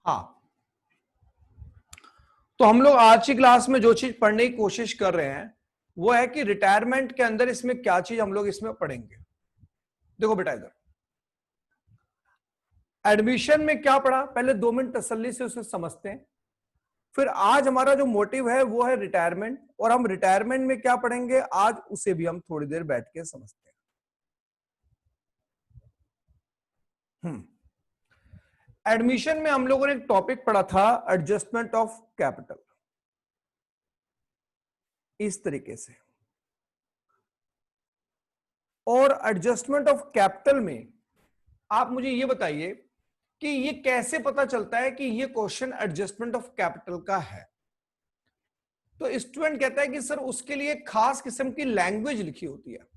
हाँ, तो हम लोग आज की क्लास में जो चीज पढ़ने की कोशिश कर रहे हैं वो है कि रिटायरमेंट के अंदर इसमें क्या चीज हम लोग इसमें पढ़ेंगे। देखो बेटा, इधर एडमिशन में क्या पढ़ा, पहले 2 मिनट तसल्ली से उसे समझते हैं। फिर आज हमारा जो मोटिव है वो है रिटायरमेंट, और हम रिटायरमेंट में क्या पढ़ेंगे आज उसे भी हम थोड़ी देर बैठ के समझते हैं। एडमिशन में हम लोगों ने एक टॉपिक पढ़ा था, एडजस्टमेंट ऑफ कैपिटल, इस तरीके से। और एडजस्टमेंट ऑफ कैपिटल में आप मुझे ये बताइए कि ये कैसे पता चलता है कि ये क्वेश्चन एडजस्टमेंट ऑफ कैपिटल का है। तो स्टूडेंट कहता है कि सर उसके लिए खास किस्म की लैंग्वेज लिखी होती है,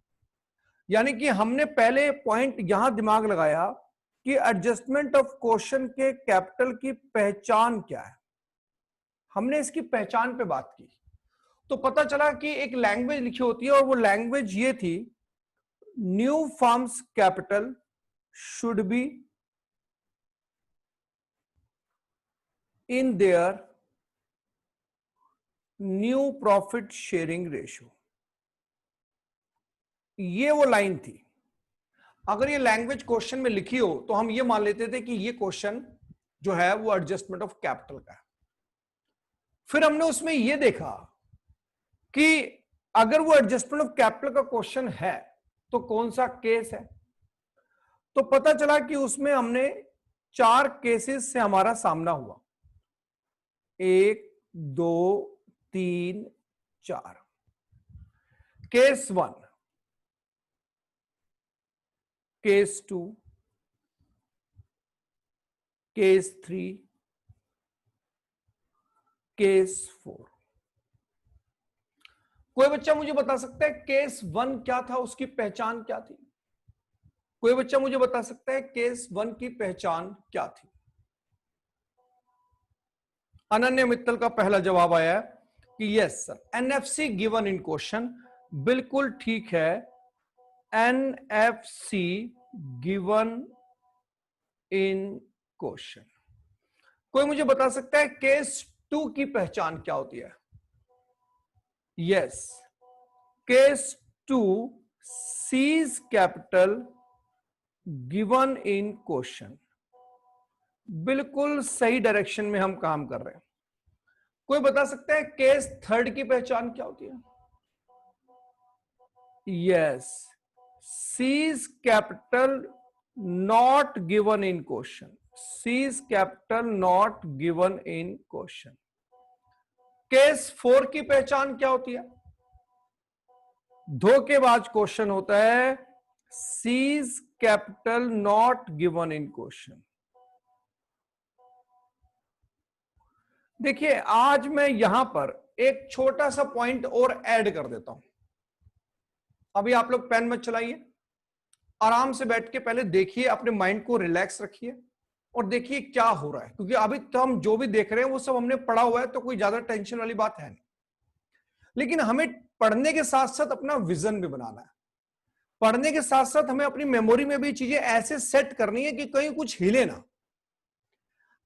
यानी कि हमने पहले पॉइंट यहां दिमाग लगाया कि एडजस्टमेंट ऑफ क्वेश्चन के कैपिटल की पहचान क्या है। हमने इसकी पहचान पे बात की तो पता चला कि एक लैंग्वेज लिखी होती है, और वो लैंग्वेज ये थी, new firm's capital should be in their new profit sharing ratio। ये वो लाइन थी। अगर ये लैंग्वेज क्वेश्चन में लिखी हो तो हम ये मान लेते थे कि ये क्वेश्चन जो है वो एडजस्टमेंट ऑफ कैपिटल का है। फिर हमने उसमें ये देखा कि अगर वो एडजस्टमेंट ऑफ कैपिटल का क्वेश्चन है तो कौन सा केस है। तो पता चला कि उसमें हमने 4 केसेस से हमारा सामना हुआ, 1 2 3 4। Case 1, case 2, case 3, case 4। कोई बच्चा मुझे बता सकता है केस 1 क्या था, उसकी पहचान क्या थी? कोई बच्चा मुझे बता सकता है केस 1 की पहचान क्या थी? अनन्य मित्तल का पहला जवाब आया कि yes sir, NFC given in question. बिल्कुल ठीक है, एनएफसी गिवन इन क्वेश्चन। कोई मुझे बता सकता है केस 2 की पहचान क्या होती है? Yes, case 2 seize capital given in question. बिल्कुल सही डायरेक्शन में हम काम कर रहे हैं। कोई बता सकता है केस 3 की पहचान क्या होती है? Yes, seize capital not given in question. Seize capital not given in question. Case 4 की पहचान क्या होती है? धोखेबाज क्वेश्चन होता है, seize capital not given in question. देखिए, आज मैं यहां पर एक छोटा सा पॉइंट और ऐड कर देता हूं। अभी आप लोग पेन मत चलाइए, आराम से बैठ के पहले देखिए, अपने माइंड को रिलैक्स रखिए और देखिए क्या हो रहा है, क्योंकि अभी तो हम जो भी देख रहे हैं वो सब हमने पढ़ा हुआ है, तो कोई ज्यादा टेंशन वाली बात है नहीं। लेकिन हमें पढ़ने के साथ साथ अपना विजन भी बनाना है। पढ़ने के साथ साथ हमें अपनी मेमोरी में भी चीजें ऐसे सेट करनी है कि कहीं कुछ हिले ना।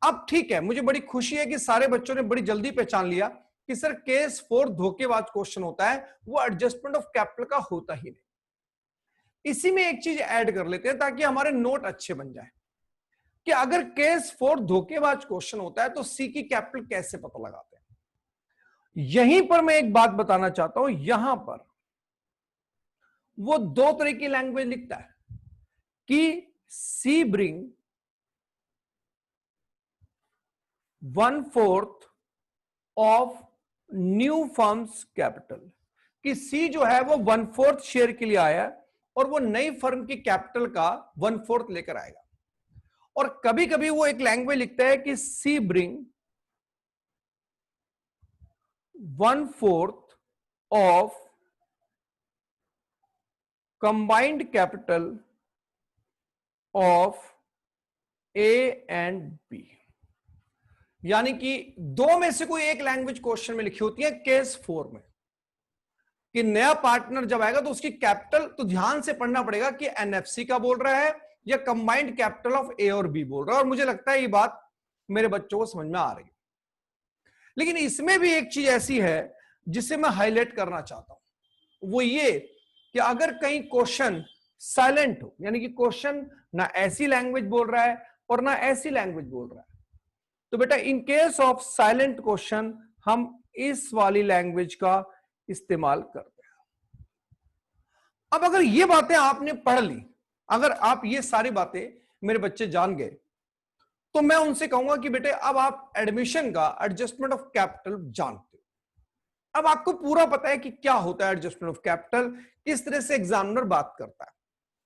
अब ठीक है, मुझे बड़ी खुशी है कि सारे बच्चों ने बड़ी जल्दी पहचान लिया कि सर केस 4 धोखेबाज क्वेश्चन होता है, वो एडजस्टमेंट ऑफ कैपिटल का होता ही नहीं। इसी में एक चीज ऐड कर लेते हैं ताकि हमारे नोट अच्छे बन जाए कि अगर केस 4 धोखेबाज क्वेश्चन होता है तो सी की कैपिटल कैसे पता लगाते हैं। यहीं पर मैं एक बात बताना चाहता हूं, यहां पर वो 2 तरह की लैंग्वेज लिखता है कि C bring 1/4 of new firm's capital, कि सी जो है वो 1/4 शेयर के लिए आया है और वो नई फर्म की कैपिटल का 1/4 लेकर आएगा। और कभी कभी वो एक लैंग्वेज लिखता है कि C bring 1/4 of combined capital of A and B. यानी कि 2 में से कोई एक लैंग्वेज क्वेश्चन में लिखी होती है केस 4 में, कि नया पार्टनर जब आएगा तो उसकी कैपिटल, तो ध्यान से पढ़ना पड़ेगा कि एनएफसी का बोल रहा है या कंबाइंड कैपिटल ऑफ ए और बी बोल रहा है। और मुझे लगता है ये बात मेरे बच्चों को समझ में आ रही है। लेकिन इसमें भी एक चीज ऐसी है जिसे मैं हाईलाइट करना चाहता हूं, वो ये कि अगर कहीं क्वेश्चन साइलेंट हो, यानी कि क्वेश्चन ना ऐसी लैंग्वेज बोल रहा है और ना ऐसी लैंग्वेज बोल रहा है, तो बेटा in case of silent question हम इस वाली लैंग्वेज का इस्तेमाल करते हैं। अब अगर ये बातें आपने पढ़ ली, अगर आप ये सारी बातें मेरे बच्चे जान गए, तो मैं उनसे कहूंगा कि बेटे अब आप एडमिशन का एडजस्टमेंट ऑफ कैपिटल जानते हो, अब आपको पूरा पता है कि क्या होता है एडजस्टमेंट ऑफ कैपिटल, किस तरह से एग्जामिनर बात करता है।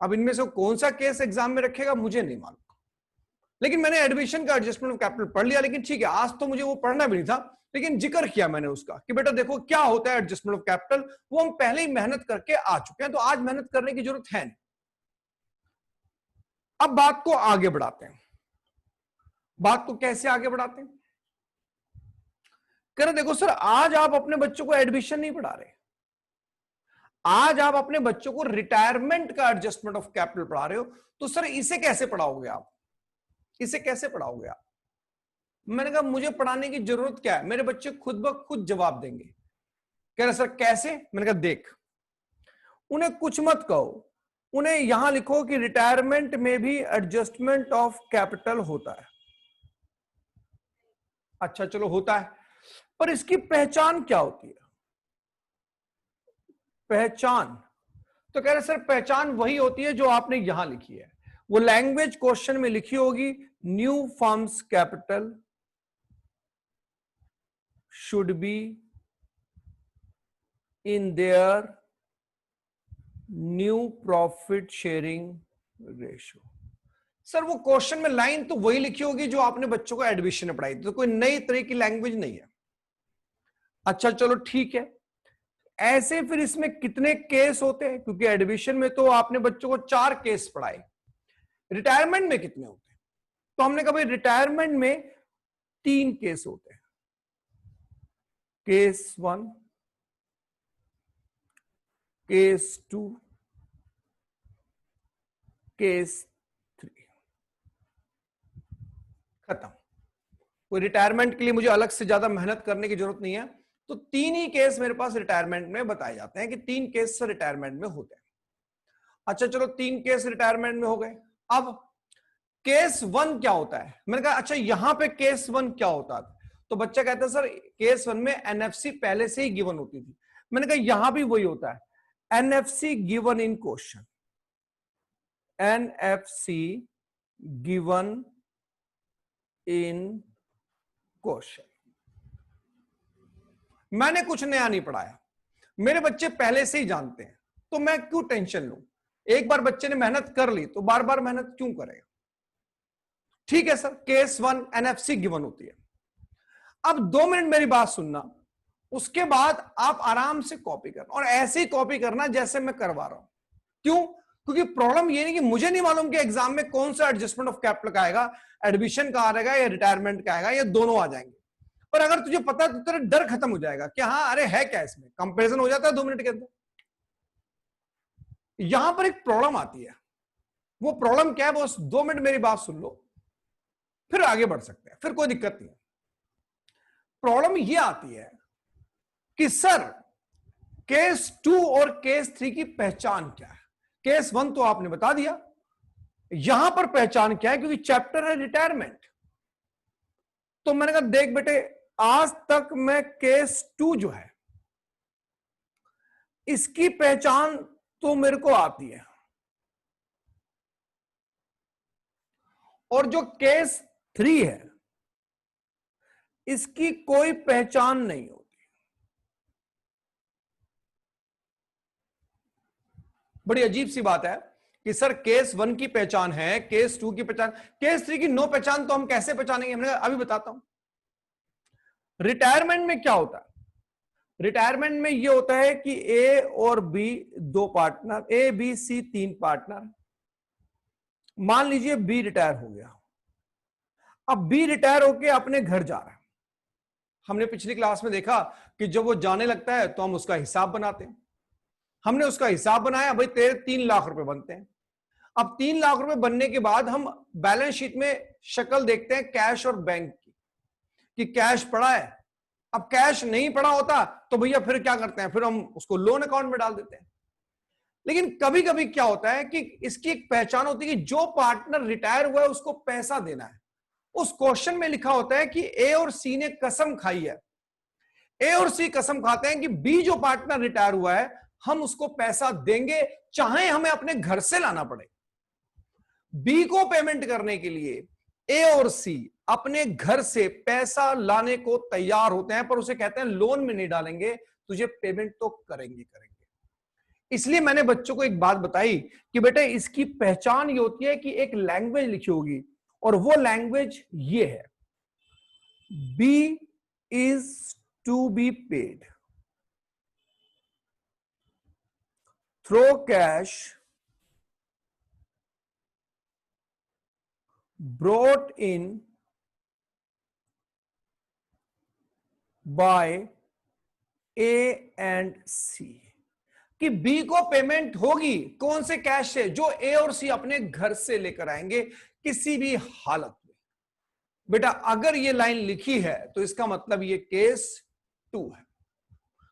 अब इनमें से कौन सा केस एग्जाम में रखेगा मुझे नहीं मालूम, लेकिन मैंने एडमिशन का एडजस्टमेंट ऑफ कैपिटल पढ़ लिया। लेकिन ठीक है, आज तो मुझे वो पढ़ना भी नहीं था, लेकिन जिक्र किया मैंने उसका कि बेटा देखो क्या होता है एडजस्टमेंट ऑफ कैपिटल, वो हम पहले ही मेहनत करके आ चुके हैं, तो आज मेहनत करने की जरूरत है नहीं। अब बात को आगे बढ़ाते हैं। बात को कैसे आगे बढ़ाते हैं? कह रहे देखो सर, आज आप अपने बच्चों को एडमिशन नहीं पढ़ा रहे, आज आप अपने बच्चों को रिटायरमेंट का एडजस्टमेंट ऑफ कैपिटल पढ़ा रहे हो, तो सर इसे कैसे पढ़ाओगे आप, इसे कैसे पढ़ाओगे आप? मैंने कहा मुझे पढ़ाने की जरूरत क्या है, मेरे बच्चे खुद ब खुद जवाब देंगे। कह रहे सर कैसे? मैंने कहा देख, उन्हें कुछ मत कहो, उन्हें यहां लिखो कि रिटायरमेंट में भी एडजस्टमेंट ऑफ कैपिटल होता है। अच्छा चलो होता है, पर इसकी पहचान क्या होती है? पहचान तो कह रहे सर पहचान वही होती है जो आपने यहां लिखी है, वो लैंग्वेज क्वेश्चन में लिखी होगी, new firm's capital should be in their new profit sharing ratio. Sir वो क्वेश्चन में लाइन तो वही लिखी होगी जो आपने बच्चों को एडमिशन में पढ़ाई थी, तो कोई नई तरह की लैंग्वेज नहीं है। अच्छा चलो ठीक है, ऐसे फिर इसमें कितने केस होते हैं? क्योंकि एडमिशन में तो आपने बच्चों को 4 केस पढ़ाए, रिटायरमेंट में कितने होते हैं? तो हमने कहा भाई रिटायरमेंट में 3 केस होते हैं, केस 1, केस 2, केस 3, खत्म। कोई रिटायरमेंट के लिए मुझे अलग से ज्यादा मेहनत करने की जरूरत नहीं है, तो 3 ही केस मेरे पास रिटायरमेंट में बताए जाते हैं कि 3 केस से रिटायरमेंट में होते हैं। अच्छा चलो 3 केस रिटायरमेंट में हो गए। अब केस 1 क्या होता है? मैंने कहा अच्छा यहां पे केस 1 क्या होता है? तो बच्चा कहता है सर केस 1 में एनएफसी पहले से ही गिवन होती थी। मैंने कहा यहां भी वही होता है, NFC given in question, NFC given in question. मैंने कुछ नया नहीं पढ़ाया, मेरे बच्चे पहले से ही जानते हैं, तो मैं क्यों टेंशन लूं? एक बार बच्चे ने मेहनत कर ली तो बार बार मेहनत क्यों करेगा? ठीक है सर, केस 1 एनएफसी गिवन होती है। अब 2 मिनट मेरी बात सुनना, उसके बाद आप आराम से कॉपी करना, और ऐसे ही कॉपी करना जैसे मैं करवा रहा हूं। क्यों? क्योंकि प्रॉब्लम ये नहीं कि मुझे नहीं मालूम कि एग्जाम में कौन सा एडजस्टमेंट ऑफ कैपिटल का आएगा, एडमिशन का आएगा या रिटायरमेंट का आएगा, या दोनों आ जाएंगे। पर अगर तुझे पता तो तेरा डर खत्म हो जाएगा कि हाँ अरे है क्या इसमें, कंपैरिजन हो जाता है 2 मिनट के अंदर। यहां पर एक प्रॉब्लम आती है, वो प्रॉब्लम क्या है? बस 2 मिनट मेरी बात सुन लो, फिर आगे बढ़ सकते हैं, फिर कोई दिक्कत नहीं। प्रॉब्लम ये आती है कि सर केस 2 और केस 3 की पहचान क्या है? केस 1 तो आपने बता दिया, यहां पर पहचान क्या है? क्योंकि चैप्टर है रिटायरमेंट। तो मैंने कहा देख बेटे, आज तक मैं केस 2 जो है इसकी पहचान तो मेरे को आती है, और जो केस 3 है इसकी कोई पहचान नहीं होती। बड़ी अजीब सी बात है कि सर केस 1 की पहचान है, केस 2 की पहचान, केस 3 की नो पहचान, तो हम कैसे पहचानेंगे? हमने अभी बताता हूं। रिटायरमेंट में क्या होता है? रिटायरमेंट में यह होता है कि ए और B 2 partner, A B C 3 partner. मान लीजिए बी रिटायर हो गया, अब बी रिटायर होके अपने घर जा रहा है। हमने पिछली क्लास में देखा कि जब वो जाने लगता है तो हम उसका हिसाब बनाते हैं। हमने उसका हिसाब बनाया, भाई तेरे 3 लाख रुपए बनते हैं। अब 3 लाख रुपए बनने के बाद हम बैलेंस शीट में शक्ल देखते हैं कैश और बैंक की, कि कैश पड़ा है। अब कैश नहीं पड़ा होता तो भैया फिर क्या करते हैं, फिर हम उसको लोन अकाउंट में डाल देते हैं। लेकिन कभी कभी क्या होता है कि इसकी एक पहचान होती है कि जो पार्टनर रिटायर हुआ है उसको पैसा देना है। उस क्वेश्चन में लिखा होता है कि ए और सी ने कसम खाई है, ए और सी कसम खाते हैं कि बी जो पार्टनर रिटायर हुआ है हम उसको पैसा देंगे, चाहे हमें अपने घर से लाना पड़े। बी को पेमेंट करने के लिए ए और सी अपने घर से पैसा लाने को तैयार होते हैं, पर उसे कहते हैं लोन में नहीं डालेंगे, तुझे पेमेंट तो करेंगे। इसलिए मैंने बच्चों को एक बात बताई कि बेटे इसकी पहचान ये होती है कि एक लैंग्वेज लिखी होगी, और वो लैंग्वेज ये है, B is to be paid through cash brought in by A and C, कि बी को पेमेंट होगी कौन से कैश से, जो ए और सी अपने घर से लेकर आएंगे किसी भी हालत में। बेटा अगर ये लाइन लिखी है तो इसका मतलब ये केस 2 है।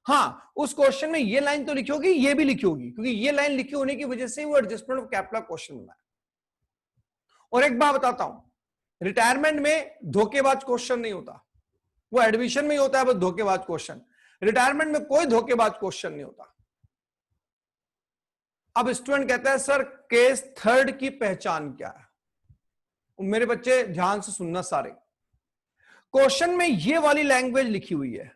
हाँ, उस क्वेश्चन में ये लाइन तो लिखी होगी, ये भी लिखी होगी, क्योंकि ये लाइन लिखी होने की वजह से वो एडजस्टमेंट ऑफ कैपिटल क्वेश्चन बना है। और एक बात बताता हूं, रिटायरमेंट में धोखेबाज क्वेश्चन नहीं होता, वो एडमिशन में ही होता है बस धोखेबाज क्वेश्चन। रिटायरमेंट में कोई धोखेबाज क्वेश्चन नहीं होता। अब स्टूडेंट कहता है सर केस 3 की पहचान क्या है। मेरे बच्चे ध्यान से सुनना सारे, क्वेश्चन में ये वाली लैंग्वेज लिखी हुई है,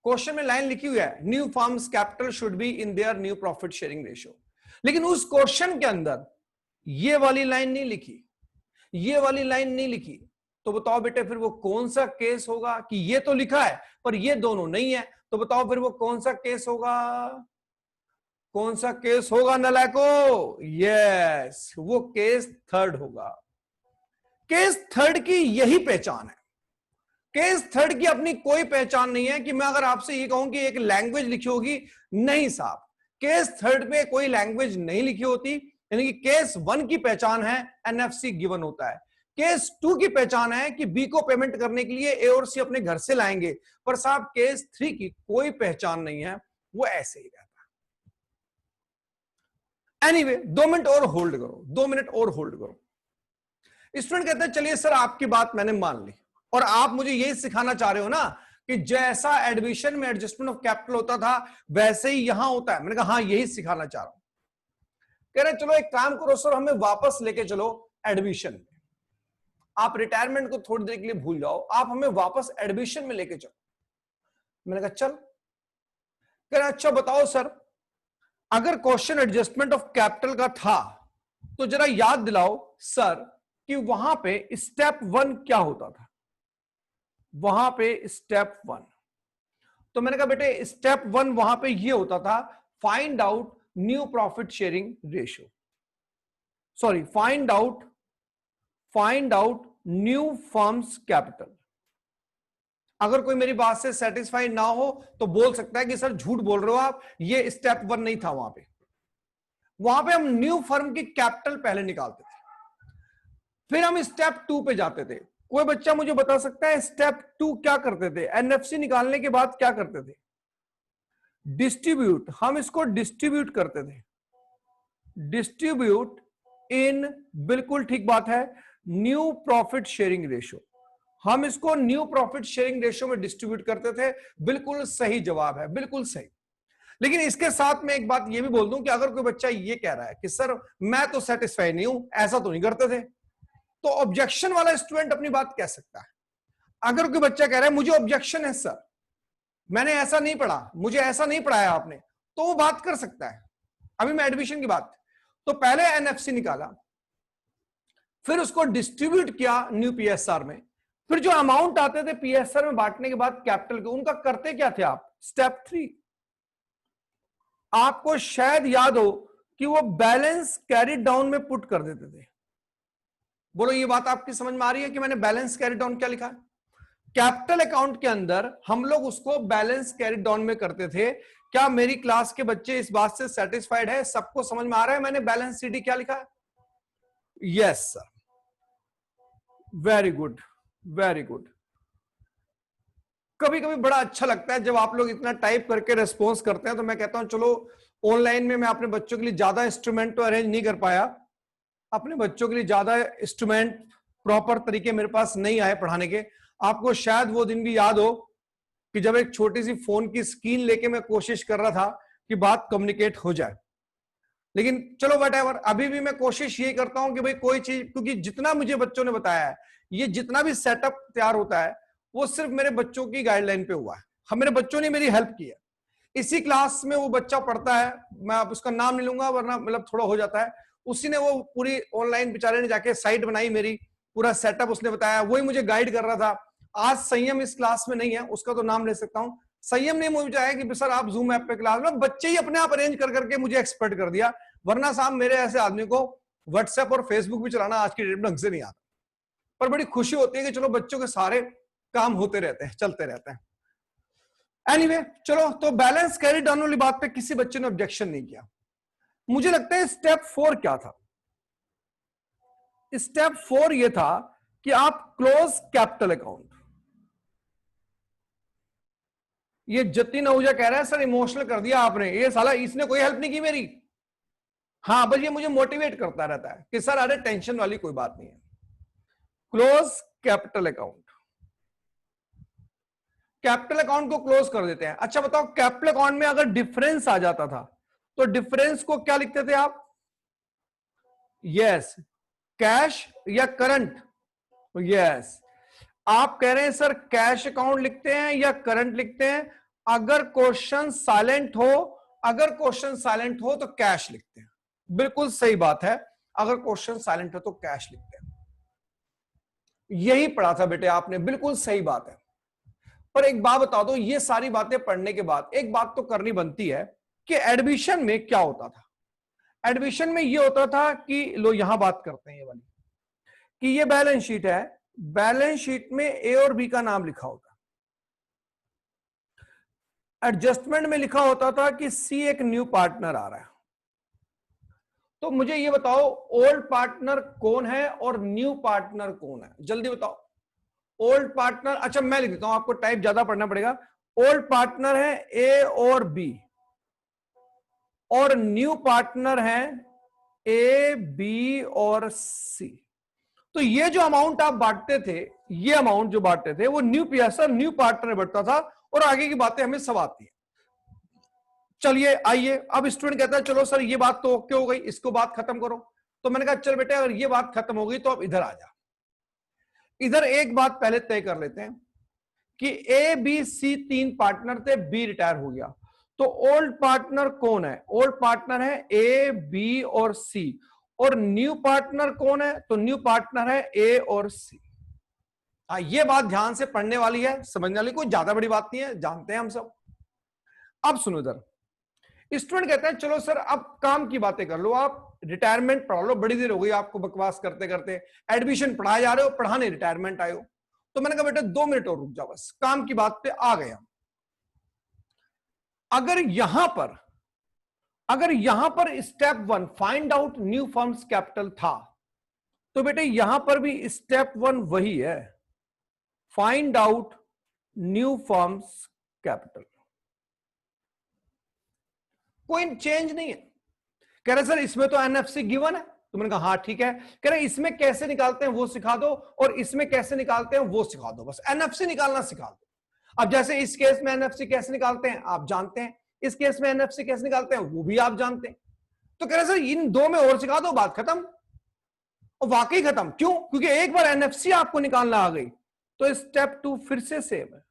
क्वेश्चन में लाइन लिखी हुई है new firm's capital should be in their new profit sharing ratio, लेकिन उस क्वेश्चन के अंदर ये वाली लाइन नहीं लिखी, ये वाली लाइन नहीं लिखी। तो बताओ बेटे फिर वो कौन सा केस होगा, कि ये तो लिखा है पर ये दोनों नहीं है, तो बताओ फिर वो कौन सा केस होगा, कौन सा केस होगा नलायको? यस, वो केस 3 होगा। केस 3 की यही पहचान है। केस 3 की अपनी कोई पहचान नहीं है कि मैं अगर आपसे ये कहूं कि एक लैंग्वेज लिखी होगी, नहीं साहब, केस 3 पे कोई लैंग्वेज नहीं लिखी होती। यानी कि केस 1 की पहचान है एनएफसी गिवन होता है, केस 2 की पहचान है कि बी को पेमेंट करने के लिए ए और सी अपने घर से लाएंगे, पर साहब केस 3 की कोई पहचान नहीं है, वो ऐसे ही रहता है। एनीवे 2 मिनट और होल्ड करो, 2 मिनट और होल्ड करो। स्टूडेंट कहते हैं चलिए सर आपकी बात मैंने मान ली, और आप मुझे यही सिखाना चाह रहे हो ना कि जैसा एडमिशन में एडजस्टमेंट ऑफ कैपिटल होता था वैसे ही यहां होता है। मैंने कहा हाँ यही सिखाना चाह रहा हूं। कह रहे चलो एक काम करो सर, हमें वापस लेके चलो एडमिशन में। आप रिटायरमेंट को थोड़ी देर के लिए भूल जाओ, आप हमें वापस एडमिशन में लेके चलो। मैंने कहा चल। कह रहे अच्छा बताओ सर, अगर क्वेश्चन एडजस्टमेंट ऑफ कैपिटल का था तो जरा याद दिलाओ सर कि वहां पे स्टेप 1 क्या होता था। वहां पे स्टेप 1, तो मैंने कहा बेटे स्टेप 1 वहां पे ये होता था, find out new profit sharing ratio, sorry find out new firm's capital. अगर कोई मेरी बात से सेटिस्फाइड ना हो तो बोल सकता है कि सर झूठ बोल रहे हो आप, ये स्टेप 1 नहीं था। वहां पे हम न्यू फर्म की कैपिटल पहले निकालते थे, फिर हम स्टेप 2 पे जाते थे। कोई बच्चा मुझे बता सकता है स्टेप 2 क्या करते थे? एनएफसी निकालने के बाद क्या करते थे? डिस्ट्रीब्यूट, हम इसको डिस्ट्रीब्यूट करते थे। डिस्ट्रीब्यूट इन, बिल्कुल ठीक बात है, न्यू प्रॉफिट शेयरिंग रेशियो। हम इसको न्यू प्रॉफिट शेयरिंग रेशियो में डिस्ट्रीब्यूट करते थे। बिल्कुल सही जवाब है, बिल्कुल सही। लेकिन इसके साथ में एक बात ये भी बोल दूं कि अगर कोई बच्चा ये कह रहा है कि सर मैं तो सेटिस्फाई नहीं हूं, ऐसा तो नहीं करते थे, तो ऑब्जेक्शन वाला स्टूडेंट अपनी बात कह सकता है। अगर कोई बच्चा कह रहा है मुझे ऑब्जेक्शन है सर, मैंने ऐसा नहीं पढ़ा, मुझे ऐसा नहीं पढ़ाया आपने, तो वो बात कर सकता है। अभी मैं एडमिशन की बात, तो पहले एनएफसी निकाला, फिर उसको डिस्ट्रीब्यूट किया न्यू पीएसआर में, फिर जो अमाउंट आते थे पीएसआर में बांटने के बाद कैपिटल के, उनका करते क्या थे आप? स्टेप 3। आपको शायद याद हो कि वो बैलेंस कैरी डाउन में पुट कर देते थे। बोलो ये बात आपकी समझ में आ रही है कि मैंने बैलेंस कैरी डाउन क्या लिखा है? कैपिटल अकाउंट के अंदर हम लोग उसको बैलेंस कैरी डाउन में करते थे क्या मेरी क्लास के बच्चे इस बात से सेटिस्फाइड है? सबको समझ में आ रहा है मैंने बैलेंस शीट क्या लिखा है? Yes sir, very good, very good. कभी कभी बड़ा अच्छा लगता है जब आप लोग इतना टाइप करके रेस्पॉन्स करते हैं, तो मैं कहता हूं चलो ऑनलाइन में मैं अपने बच्चों के लिए ज्यादा इंस्ट्रूमेंट तो अरेंज नहीं कर पाया, अपने बच्चों के लिए ज्यादा इंस्ट्रूमेंट प्रॉपर तरीके मेरे पास नहीं आए पढ़ाने के। आपको शायद वो दिन भी याद हो कि जब एक छोटी सी फोन की स्क्रीन लेके मैं कोशिश कर रहा था कि बात कम्युनिकेट हो जाए, लेकिन चलो व्हाटएवर, अभी भी मैं कोशिश ये करता हूं कि भाई कोई चीज, क्योंकि जितना मुझे बच्चों ने बताया है, ये जितना भी सेटअप तैयार होता है वो सिर्फ मेरे बच्चों की गाइडलाइन पे हुआ है। हम, मेरे बच्चों ने मेरी हेल्प की है। इसी क्लास में वो बच्चा पढ़ता है, मैं अब उसका नाम नहीं लूंगा वरना मतलब थोड़ा हो जाता है, उसी ने वो पूरी ऑनलाइन बेचारे ने जाके साइट बनाई, मेरी पूरा सेटअप उसने बताया, वही मुझे गाइड कर रहा था। आज संयम इस क्लास में नहीं है, उसका तो नाम ले सकता हूं। संयम ने मुझे बताया कि सर आप जूम ऐप पे क्लास में, बच्चे ही अपने आप अरेंज कर करके मुझे एक्सपर्ट कर दिया, वरना साहब मेरे ऐसे आदमी को व्हाट्सएप और फेसबुक भी चलाना आज की डेट में ढंग से नहीं आता। पर बड़ी खुशी होती है कि चलो बच्चों के सारे काम होते रहते हैं, चलते रहते हैं। एनीवे, चलो तो बैलेंस कैरी डाउन वाली बात पे किसी बच्चे ने ऑब्जेक्शन नहीं किया। मुझे लगता है स्टेप 4 क्या था? स्टेप 4 ये था कि आप क्लोज कैपिटल अकाउंट। ये जतिन आहूजा कह रहा है सर इमोशनल कर दिया आपने, ये साला इसने कोई हेल्प नहीं की मेरी। हाँ, बस ये मुझे मोटिवेट करता रहता है कि सर अरे टेंशन वाली कोई बात नहीं है। Close capital account, capital account को क्लोज कर देते हैं। अच्छा बताओ, कैपिटल अकाउंट में अगर डिफरेंस आ जाता था तो डिफरेंस को क्या लिखते थे आप? यस, कैश या करंट? यस। आप कह रहे हैं सर कैश अकाउंट लिखते हैं या करंट लिखते हैं? अगर क्वेश्चन साइलेंट हो, अगर क्वेश्चन साइलेंट हो तो कैश लिखते हैं। बिल्कुल सही बात है, अगर क्वेश्चन साइलेंट हो तो कैश लिखते हैं। यही पढ़ा था बेटे आपने, बिल्कुल सही बात है। पर एक बात बता दो, ये सारी बातें पढ़ने के बाद एक बात तो करनी बनती है कि एडमिशन में क्या होता था। एडमिशन में ये होता था कि लो यहां बात करते हैं ये वाली, कि ये बैलेंस शीट है, बैलेंस शीट में ए और बी का नाम लिखा होता। एडजस्टमेंट में लिखा होता था कि सी एक न्यू पार्टनर आ रहा है। तो मुझे ये बताओ ओल्ड पार्टनर कौन है और न्यू पार्टनर कौन है, जल्दी बताओ। ओल्ड पार्टनर, अच्छा मैं लिख देता हूं, आपको टाइप ज्यादा पढ़ना पड़ेगा। ओल्ड पार्टनर है ए और बी, और न्यू पार्टनर है ए बी और सी। तो ये जो अमाउंट आप बांटते थे, ये अमाउंट जो बांटते थे वो न्यू पीएसआर न्यू पार्टनर बढ़ता था, और आगे की बातें हमें सब आती है। चलिए आइए, अब स्टूडेंट कहता है चलो सर ये बात तो ओके हो गई, इसको बात खत्म करो। तो मैंने कहा चल बेटे अगर ये बात खत्म हो गई तो अब इधर आ जा। इधर एक बात पहले तय कर लेते हैं कि ए बी सी 3 पार्टनर थे, बी रिटायर हो गया, तो ओल्ड पार्टनर कौन है? ओल्ड पार्टनर है ए बी और सी, और न्यू पार्टनर कौन है? तो न्यू पार्टनर है ए और सी। ये बात ध्यान से पढ़ने वाली है, समझने वाली, कोई ज्यादा बड़ी बात नहीं है, जानते हैं हम सब। अब सुनो इधर, स्टूडेंट कहते हैं चलो सर अब काम की बातें कर लो, आप रिटायरमेंट पढ़ा लो, बड़ी देर हो गई आपको बकवास करते करते, एडमिशन पढ़ाए जा रहे हो, पढ़ाने रिटायरमेंट आए हो। तो मैंने कहा बेटा 2 मिनट और रुक जाओ, बस काम की बात पे आ गए हम। अगर यहां पर step 1 find out new firm's capital था, तो बेटे यहां पर भी स्टेप 1 वही है, find out new firm's capital. कोई चेंज नहीं है। कह रहे सर इसमें तो एनएफसी गिवन है, तो मैंने कहा हाँ ठीक है। कह रहे इसमें कैसे निकालते हैं वो सिखा दो, और इसमें कैसे निकालते हैं वो सिखा दो, बस एनएफसी निकालना सिखा दो। अब जैसे इस केस में एनएफसी कैसे निकालते हैं आप जानते हैं, इस केस में एनएफसी कैसे निकालते हैं वो भी आप जानते हैं। तो कह रहे सर इन 2 में और सिखा दो, बात खत्म। और वाकई खत्म, क्यों? क्योंकि एक बार एनएफसी आपको निकालना आ गई तो स्टेप 2 फिर से सेम है।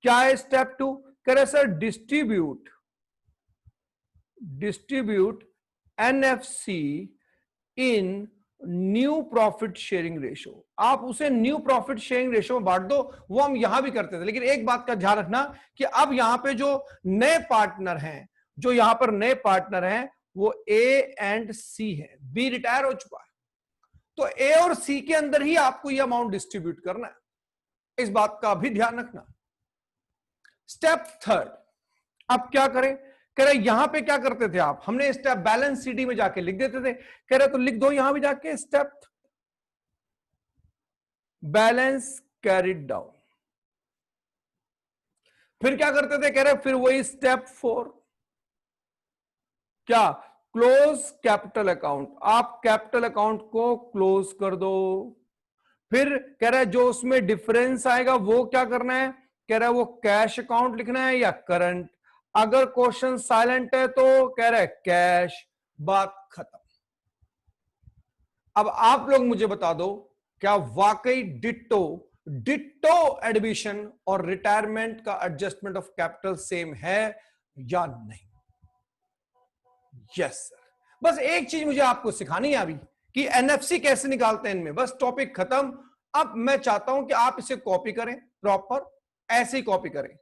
क्या है स्टेप 2? कह रहे सर डिस्ट्रीब्यूट एनएफसी इन न्यू प्रॉफिट शेयरिंग रेशो। आप उसे न्यू प्रॉफिट शेयरिंग रेशो में बांट दो, वो हम यहां भी करते थे, लेकिन एक बात का ध्यान रखना कि अब यहां पे जो नए पार्टनर हैं, जो यहां पर नए पार्टनर हैं वो ए एंड सी है, बी रिटायर हो चुका है, तो ए और सी के अंदर ही आपको ये अमाउंट डिस्ट्रीब्यूट करना है, इस बात का भी ध्यान रखना। स्टेप 3, अब क्या करें? कह रहे यहां पे क्या करते थे आप, हमने स्टेप बैलेंस सीडी में जाके लिख देते थे। कह रहे तो लिख दो यहां भी जाके स्टेप बैलेंस कैरिड डाउन। फिर क्या करते थे? कह रहे फिर वही स्टेप 4, क्या? Close capital account. आप कैपिटल अकाउंट को क्लोज कर दो। फिर कह रहा है जो उसमें डिफरेंस आएगा वो क्या करना है? कह रहा है वो कैश अकाउंट लिखना है या करंट। अगर क्वेश्चन साइलेंट है तो कह रहा है कैश। बात खत्म। अब आप लोग मुझे बता दो, क्या वाकई डिट्टो डिट्टो एडमिशन और रिटायरमेंट का एडजस्टमेंट ऑफ कैपिटल सेम है या नहीं? Yes sir. बस एक चीज मुझे आपको सिखानी है अभी कि एनएफसी कैसे निकालते हैं इनमें, बस टॉपिक खत्म। अब मैं चाहता हूं कि आप इसे कॉपी करें, प्रॉपर ऐसे ही कॉपी करें।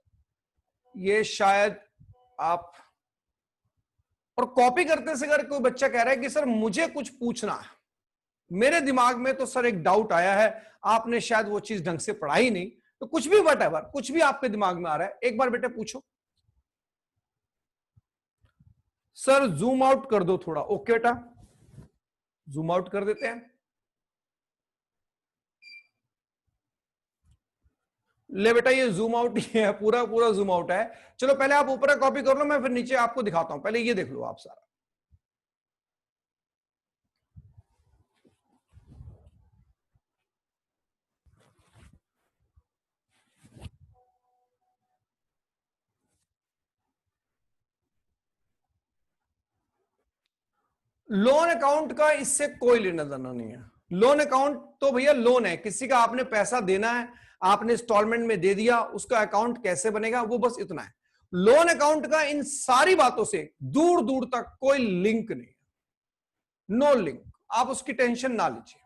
ये शायद आप, और कॉपी करते से अगर कोई बच्चा कह रहा है कि सर मुझे कुछ पूछना है, मेरे दिमाग में तो सर एक डाउट आया है, आपने शायद वो चीज ढंग से पढ़ाई नहीं, तो कुछ भी वटएवर, कुछ भी आपके दिमाग में आ रहा है, एक बार बेटे पूछो। सर जूम आउट कर दो थोड़ा। ओके बेटा, जूम आउट कर देते हैं। ले बेटा ये जूम आउट ही है, पूरा पूरा जूम आउट है। चलो पहले आप ऊपर कॉपी कर लो, मैं फिर नीचे आपको दिखाता हूं। पहले ये देख लो आप सारा। लोन अकाउंट का इससे कोई लेना देना नहीं है। लोन अकाउंट तो भैया लोन है, किसी का आपने पैसा देना है, आपने इंस्टॉलमेंट में दे दिया, उसका अकाउंट कैसे बनेगा वो बस इतना है। लोन अकाउंट का इन सारी बातों से दूर दूर तक कोई लिंक नहीं है, नो लिंक। आप उसकी टेंशन ना लीजिए।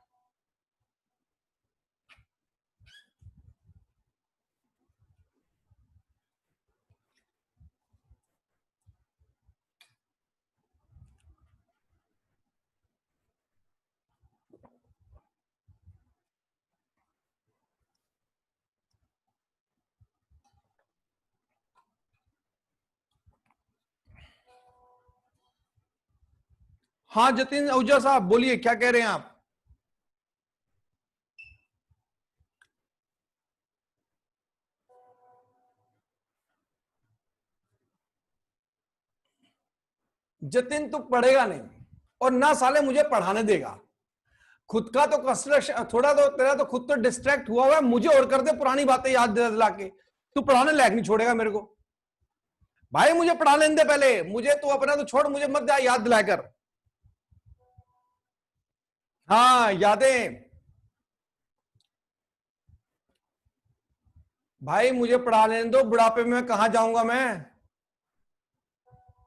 हाँ जतिन आहूजा साहब बोलिए, क्या कह रहे हैं आप? जतिन तो पढ़ेगा नहीं और ना साले मुझे पढ़ाने देगा। खुद का तो कंस्ट्रक्शन थोड़ा, तो तेरा तो खुद तो डिस्ट्रैक्ट हुआ हुआ है, मुझे और कर दे पुरानी बातें याद दिला के। तू पढ़ाने लायक नहीं छोड़ेगा मेरे को। भाई मुझे पढ़ा लेने दे पहले, मुझे तू अपना तो छोड़, मुझे मत याद दिलाकर। हाँ यादें। भाई मुझे पढ़ा लेने दो, बुढ़ापे में कहां जाऊंगा मैं?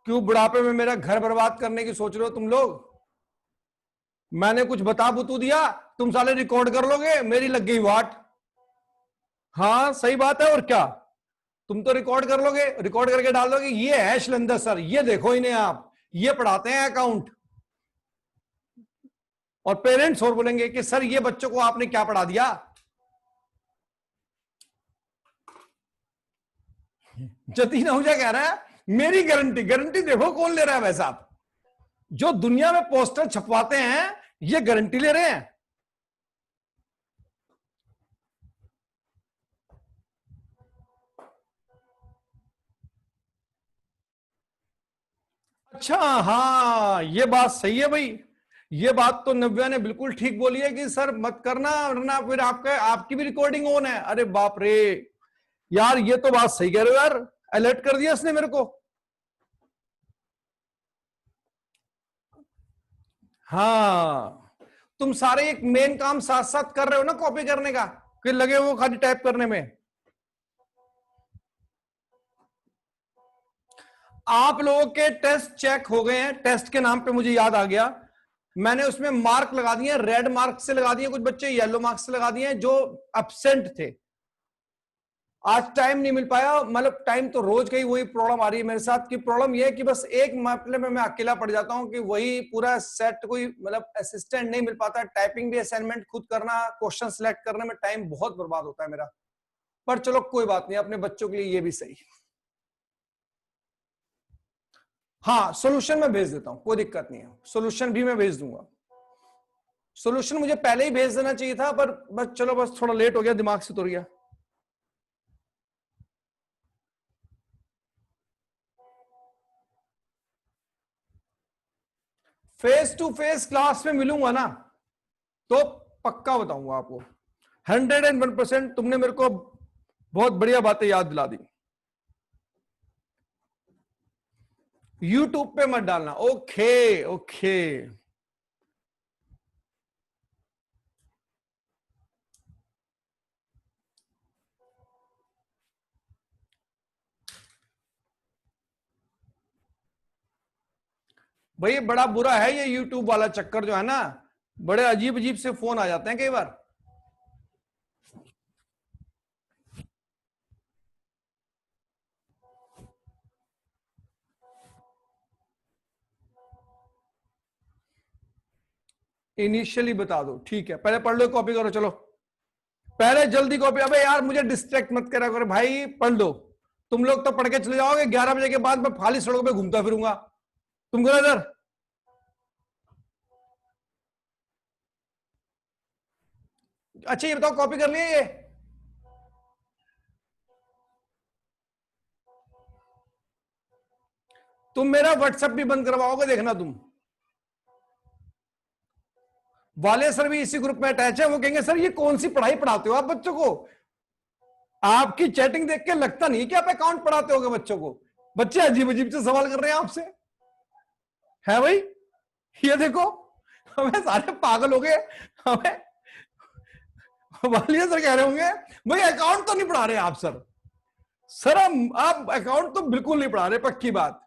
क्यों बुढ़ापे में मेरा घर बर्बाद करने की सोच रहे हो तुम लोग? मैंने कुछ बता बुतू दिया, तुम साले रिकॉर्ड कर लोगे, मेरी लग गई वाट। हाँ सही बात है, और क्या? तुम तो रिकॉर्ड कर लोगे, रिकॉर्ड करके डाल दोगे, ये है शैलेंद्र सर, ये देखो इन्हें आप, ये पढ़ाते हैं अकाउंट। और पेरेंट्स और बोलेंगे कि सर ये बच्चों को आपने क्या पढ़ा दिया। जतीन आहूजा कह रहा है मेरी गारंटी, गारंटी देखो कौन ले रहा है वैसा। आप जो दुनिया में पोस्टर छपवाते हैं ये गारंटी ले रहे हैं। अच्छा हाँ ये बात सही है भाई, ये बात तो नव्या ने बिल्कुल ठीक बोली है कि सर मत करना वरना फिर आपका आपकी भी रिकॉर्डिंग ऑन है। अरे बाप रे यार, ये तो बात सही कह रहे हो यार, अलर्ट कर दिया इसने मेरे को। हाँ तुम सारे एक मेन काम साथ साथ कर रहे हो ना कॉपी करने का, कि लगे वो खाली टाइप करने में। आप लोगों के टेस्ट चेक हो गए हैं, टेस्ट के नाम पे मुझे याद आ गया, मैंने उसमें मार्क लगा दिए, रेड मार्क से लगा दिए, कुछ बच्चे येलो मार्क से लगा दिए जो एब्सेंट थे। आज टाइम नहीं मिल पाया, मतलब टाइम तो रोज का ही वही प्रॉब्लम आ रही है मेरे साथ। की प्रॉब्लम यह है कि बस एक मामले में मैं अकेला पड़ जाता हूं कि वही पूरा सेट, कोई मतलब असिस्टेंट नहीं मिल पाता। टाइपिंग भी असाइनमेंट खुद करना, क्वेश्चन सिलेक्ट करने में टाइम बहुत बर्बाद होता है मेरा। पर चलो कोई बात नहीं, अपने बच्चों के लिए ये भी सही। हाँ सॉल्यूशन मैं भेज देता हूं, कोई दिक्कत नहीं है, सॉल्यूशन भी मैं भेज दूंगा। सॉल्यूशन मुझे पहले ही भेज देना चाहिए था, पर बस चलो, बस थोड़ा लेट हो गया, दिमाग से उतर गया। फेस टू फेस क्लास में मिलूंगा ना तो पक्का बताऊंगा आपको। 101%। तुमने मेरे को बहुत बढ़िया बातें याद दिला दी। यूट्यूब पे मत डालना। Okay okay. भाई बड़ा बुरा है ये यूट्यूब वाला चक्कर जो है ना, बड़े अजीब अजीब से फोन आ जाते हैं कई बार। इनिशियली बता दो, ठीक है, पहले पढ़ लो, कॉपी करो, चलो पहले जल्दी कॉपी। अबे यार मुझे डिस्ट्रैक्ट मत करा करो भाई, पढ़ लो। तुम लोग तो पढ़ के चले जाओगे, 11 बजे के बाद मैं खाली सड़कों पे घूमता फिरूंगा। तुम करो इधर। अच्छा ये बताओ, कॉपी कर लिए ये? तुम मेरा व्हाट्सएप भी बंद करवाओगे, देखना तुम। वाले सर भी इसी ग्रुप में अटैच है, वो कहेंगे सर ये कौन सी पढ़ाई पढ़ाते हो आप बच्चों को? आपकी चैटिंग देख के लगता नहीं कि आप अकाउंट पढ़ाते होगे बच्चों को। बच्चे अजीब अजीब से सवाल कर रहे हैं आपसे, है भाई? ये देखो, हमें सारे पागल हो गए। हमें वालिया सर कह रहे होंगे भाई अकाउंट तो नहीं पढ़ा रहे आप सर। सर आप अकाउंट तो बिल्कुल नहीं पढ़ा रहे, पक्की बात।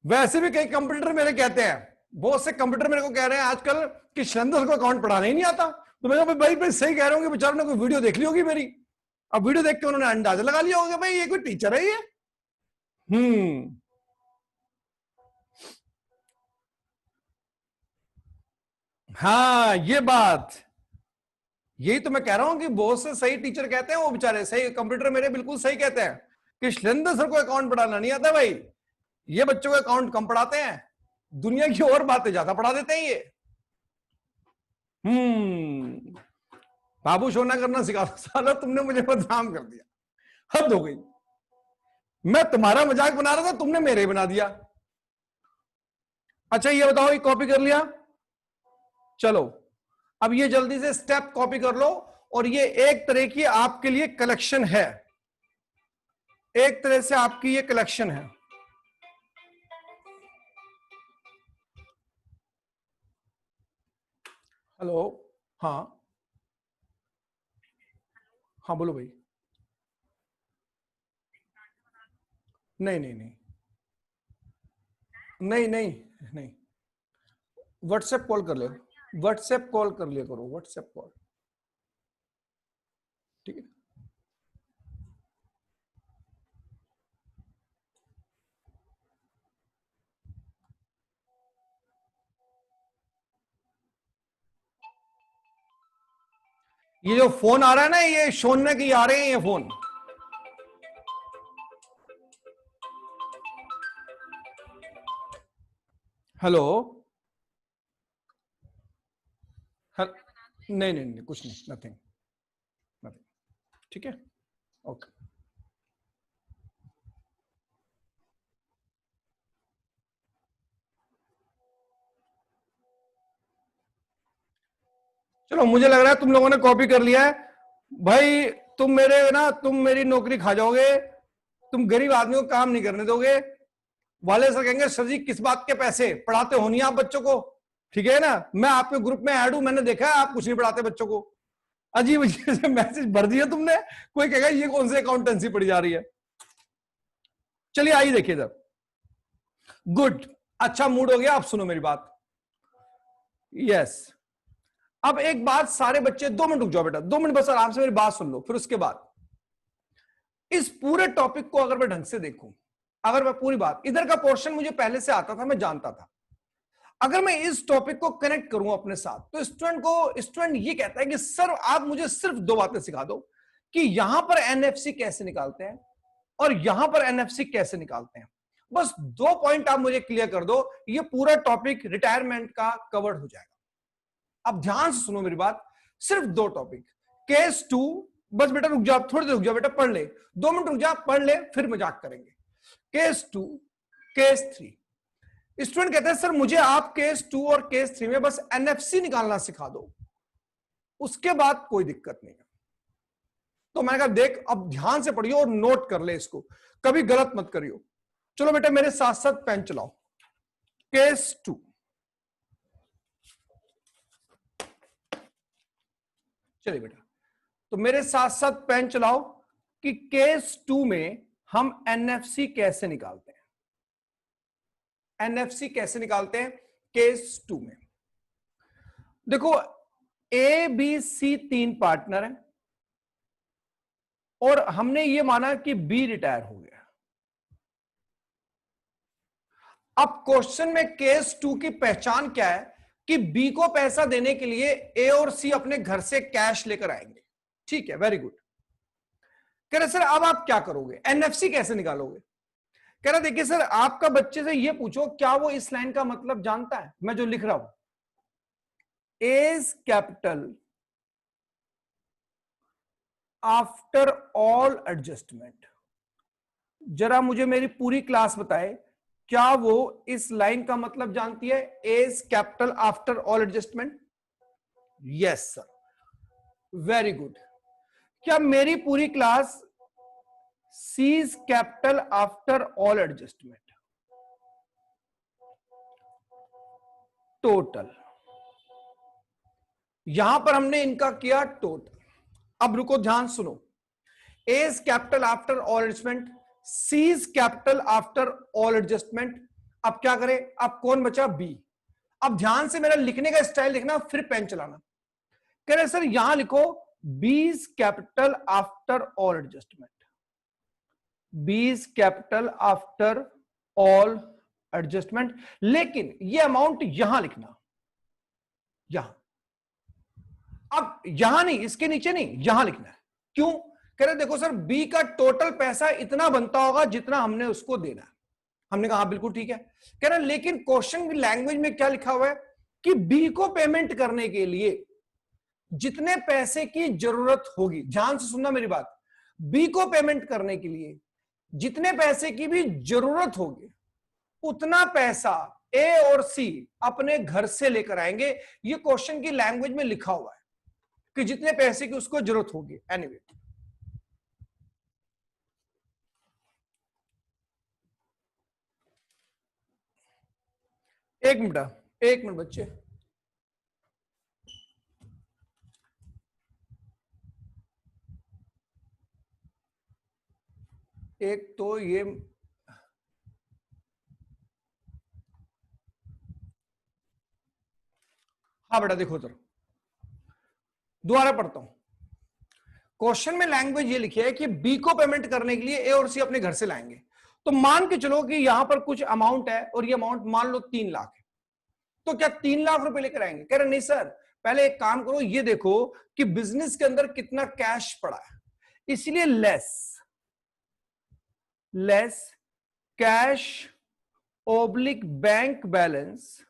वैसे भी कई कंप्यूटर मेरे कहते हैं, बहुत से कंप्यूटर मेरे को कह रहे हैं आजकल कि शैलेंद्र को अकाउंट पढ़ाना ही नहीं आता। तो मैं भाई भाई सही कह रहे होंगे, बेचारों ने कोई वीडियो देख ली होगी मेरी, अब वीडियो देख के उन्होंने अंदाजा लगा लिया होगा भाई ये कोई टीचर है ये। हाँ ये बात, यही तो मैं कह रहा हूं कि बहुत से सही टीचर कहते हैं, वो बेचारे सही कंप्यूटर मेरे बिल्कुल सही कहते हैं कि शैलेंद्र सर को अकाउंट पढ़ाना नहीं आता भाई, ये बच्चों को अकाउंट कम पढ़ाते हैं, दुनिया की और बातें ज्यादा पढ़ा देते हैं ये। बाबू सोना करना सिखा दो, साला तुमने मुझे बदनाम कर दिया, हद हो गई। मैं तुम्हारा मजाक बना रहा था, तुमने मेरे बना दिया। अच्छा ये बताओ, ये कॉपी कर लिया? चलो अब ये जल्दी से स्टेप कॉपी कर लो, और ये एक तरह की आपके लिए कलेक्शन है, एक तरह से आपकी ये कलेक्शन है। हेलो, हाँ हाँ बोलो भाई। नहीं नहीं नहीं नहीं नहीं नहीं, व्हाट्सएप कॉल कर ले, व्हाट्सएप कॉल कर लिया करो, व्हाट्सएप कॉल, ठीक है। ये जो फोन आ रहा है ना, ये शोनने की आ रहे हैं ये फोन। हेलो, नहीं नहीं नहीं कुछ नहीं, नथिंग नथिंग, ठीक है, ओके। चलो मुझे लग रहा है तुम लोगों ने कॉपी कर लिया है भाई। तुम मेरी नौकरी खा जाओगे, तुम गरीब आदमी को काम नहीं करने दोगे। वाले सर कहेंगे सर जी किस बात के पैसे, पढ़ाते हो नहीं आप बच्चों को, ठीक है ना? मैं आपके ग्रुप में ऐड हूं, मैंने देखा है आप कुछ नहीं पढ़ाते बच्चों को। अजीब अजीब से मैसेज भर दिया तुमने, कोई कहेगा ये कौन सी अकाउंटेंसी पढ़ी जा रही है। चलिए आइए देखिए इधर, गुड, अच्छा मूड हो गया। आप सुनो मेरी बात, यस। अब एक बात सारे बच्चे, 2 मिनट रुक जाओ बेटा, 2 मिनट बस आराम से मेरी बात सुन लो, फिर उसके बाद इस पूरे टॉपिक को अगर मैं ढंग से देखूं, अगर मैं पूरी बात, इधर का पोर्शन मुझे पहले से आता था, मैं जानता था, अगर मैं इस टॉपिक को कनेक्ट करूं अपने साथ, तो स्टूडेंट ये कहता है कि सर आप मुझे सिर्फ 2 बातें सिखा दो कि यहां पर एनएफसी कैसे निकालते हैं और यहां पर एनएफसी कैसे निकालते हैं। बस 2 पॉइंट आप मुझे क्लियर कर दो, ये पूरा टॉपिक रिटायरमेंट का कवर्ड हो जाएगा। अब ध्यान से सुनो मेरी बात, सिर्फ 2 टॉपिक। केस 2, बस बेटा रुक जा, थोड़ी देर रुक जा बेटा, पढ़ ले, 2 मिनट रुक जा, पढ़ ले, फिर मजाक करेंगे। Case 2, case 3। स्टूडेंट कहते हैं सर मुझे आप केस 2 और केस 3 में बस एनएफसी निकालना सिखा दो, उसके बाद कोई दिक्कत नहीं है। तो मैंने कहा देख अब ध्यान से पढ़ियो और नोट कर ले इसको, कभी गलत मत करियो। चलो बेटा मेरे साथ साथ पेन चलाओ। केस 2, चलिए बेटा, तो मेरे साथ साथ पेन चलाओ कि केस 2 में हम एनएफसी कैसे निकालते हैं। एनएफसी कैसे निकालते हैं केस 2 में? देखो ए बी सी 3 पार्टनर हैं और हमने ये माना कि बी रिटायर हो गया। अब क्वेश्चन में केस 2 की पहचान क्या है कि बी को पैसा देने के लिए ए और सी अपने घर से कैश लेकर आएंगे। ठीक है, वेरी गुड। कह रहे सर अब आप क्या करोगे, एनएफसी कैसे निकालोगे? कह रहा देखिए सर आपका बच्चे से ये पूछो क्या वो इस लाइन का मतलब जानता है, मैं जो लिख रहा हूं, as capital after all adjustment. जरा मुझे मेरी पूरी क्लास बताए क्या वो इस लाइन का मतलब जानती है, as capital after all adjustment? Yes sir, very good. क्या मेरी पूरी class sees capital after all adjustment? Total, यहां पर हमने इनका किया टोटल। अब रुको ध्यान सुनो, as capital after all adjustment, sees capital after all adjustment. अब क्या करें, अब कौन बचा, बी। अब ध्यान से मेरा लिखने का स्टाइल देखना, फिर पेन चलाना। कह रहे सर यहां लिखो बीज कैपिटल आफ्टर ऑल एडजस्टमेंट, बीज कैपिटल आफ्टर ऑल एडजस्टमेंट, लेकिन ये अमाउंट यहां लिखना, यहां। अब यहां नहीं, इसके नीचे नहीं, यहां लिखना है। क्यों? कह रहे देखो सर बी का टोटल पैसा इतना बनता होगा जितना हमने उसको देना है। हमने कहा बिल्कुल ठीक है। कह रहे लेकिन क्वेश्चन की लैंग्वेज में क्या लिखा हुआ है कि बी को पेमेंट करने के लिए जितने पैसे की जरूरत होगी, ध्यान से सुनना मेरी बात, बी को पेमेंट करने के लिए जितने पैसे की भी जरूरत होगी उतना पैसा ए और सी अपने घर से लेकर आएंगे। ये क्वेश्चन की लैंग्वेज में लिखा हुआ है कि जितने पैसे की उसको जरूरत होगी। एनीवे एक मिनट बच्चे, एक तो ये हाँ बेटा देखो सर, दोबारा पढ़ता हूं। क्वेश्चन में लैंग्वेज ये लिखी है कि बी को पेमेंट करने के लिए ए और सी अपने घर से लाएंगे। तो मान के चलो कि यहां पर कुछ अमाउंट है और ये अमाउंट मान लो 3 लाख है, तो क्या 3 लाख रुपए लेकर आएंगे? कह रहे नहीं सर, पहले एक काम करो, ये देखो कि बिजनेस के अंदर कितना कैश पड़ा है, इसलिए less cash oblique bank balance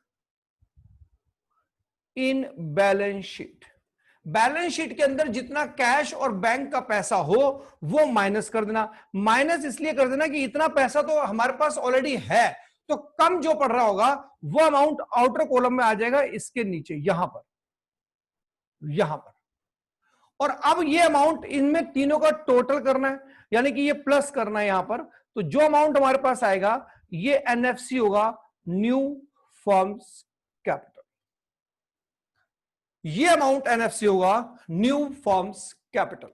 in balance sheet. Balance sheet के अंदर जितना कैश और बैंक का पैसा हो वो माइनस कर देना। माइनस इसलिए कर देना कि इतना पैसा तो हमारे पास ऑलरेडी है, तो कम जो पड़ रहा होगा वो अमाउंट आउटर कॉलम में आ जाएगा, इसके नीचे यहां पर। और अब ये अमाउंट इनमें तीनों का टोटल करना है, यानी कि ये प्लस करना है यहां पर। तो जो अमाउंट हमारे पास आएगा ये एनएफसी होगा, न्यू फॉर्म्स कैपिटल। ये अमाउंट एनएफसी होगा, न्यू फॉर्म्स कैपिटल।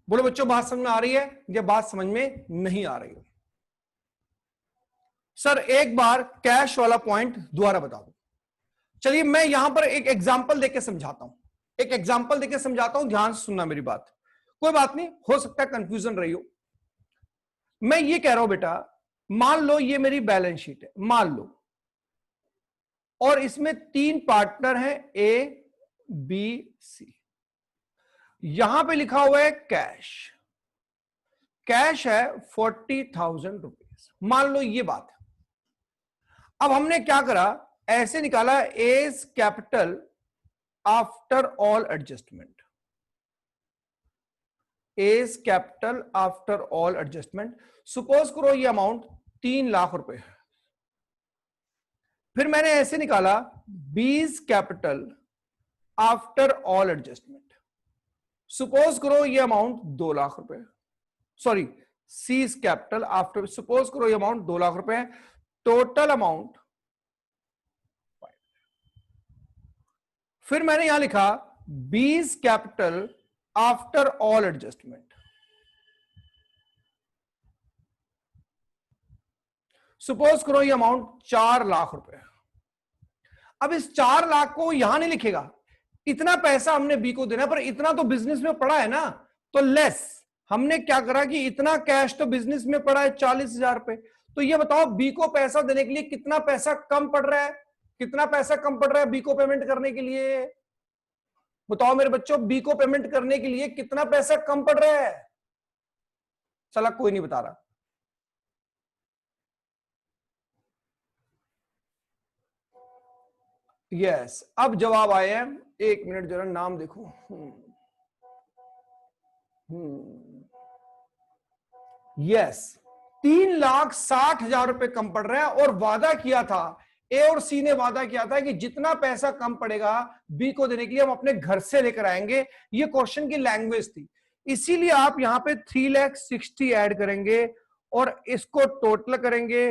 बोलो बच्चों बात समझ में आ रही है या बात समझ में नहीं आ रही है? सर एक बार कैश वाला पॉइंट दोबारा बता दो। चलिए मैं यहां पर एक एग्जांपल देके समझाता हूं, ध्यान से सुनना मेरी बात। कोई बात नहीं, हो सकता है कंफ्यूजन रही हो। मैं ये कह रहा हूं बेटा, मान लो ये मेरी बैलेंस शीट है, मान लो, और इसमें 3 पार्टनर हैं ए बी सी। यहां पे लिखा हुआ है कैश, कैश है 40,000 रुपीज, मान लो ये बात है। अब हमने क्या करा, ऐसे निकाला as capital after all adjustment, as capital after all adjustment. Suppose करो ये अमाउंट 3 लाख रुपए है। फिर मैंने ऐसे निकाला बीज capital after all adjustment. Suppose करो ये अमाउंट 2 लाख रुपए, sorry seize capital after, suppose करो ये अमाउंट 2 लाख रुपए है। टोटल अमाउंट, फिर मैंने यहां लिखा बीज capital after all adjustment. Suppose करो ये अमाउंट 4 लाख रुपए। अब इस 4 लाख को यहां नहीं लिखेगा, इतना पैसा हमने बी को देना, पर इतना तो बिजनेस में पड़ा है ना, तो लेस हमने क्या करा कि इतना कैश तो बिजनेस में पड़ा है 40,000 रुपए। तो ये बताओ बी को पैसा देने के लिए कितना पैसा कम पड़ रहा है, कितना पैसा कम पड़ रहा है बी को पेमेंट करने के लिए? बताओ मेरे बच्चों, बी को पेमेंट करने के लिए कितना पैसा कम पड़ रहा है? चला कोई नहीं बता रहा। यस, अब जवाब आए हैं। 1 मिनट जरा नाम देखो। यस, 3,60,000 रुपए कम पड़ रहे हैं, और वादा किया था, ए और सी ने वादा किया था कि जितना पैसा कम पड़ेगा बी को देने के लिए हम अपने घर से लेकर आएंगे। ये क्वेश्चन की लैंग्वेज थी, इसीलिए आप यहां पे 3,60,000 ऐड करेंगे और इसको टोटल करेंगे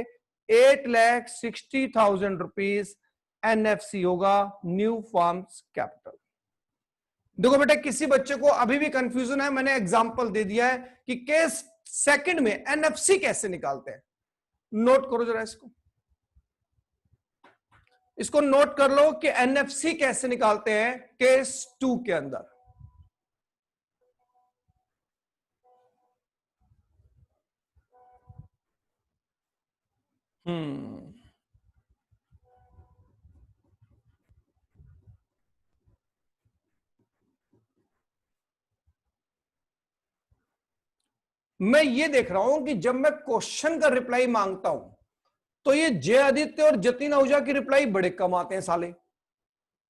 8,60,000 रुपीज। एनएफसी होगा, न्यू फॉर्म्स कैपिटल। देखो बेटा, किसी बच्चे को अभी भी कंफ्यूजन है, मैंने एग्जांपल दे दिया है कि केस सेकंड में एनएफसी कैसे निकालते हैं। नोट करो जरा इसको नोट कर लो कि एनएफसी कैसे निकालते हैं केस 2 के अंदर। मैं ये देख रहा हूं कि जब मैं क्वेश्चन का रिप्लाई मांगता हूं तो ये जय आदित्य और जतिन आहूजा की रिप्लाई बड़े कम आते हैं साले,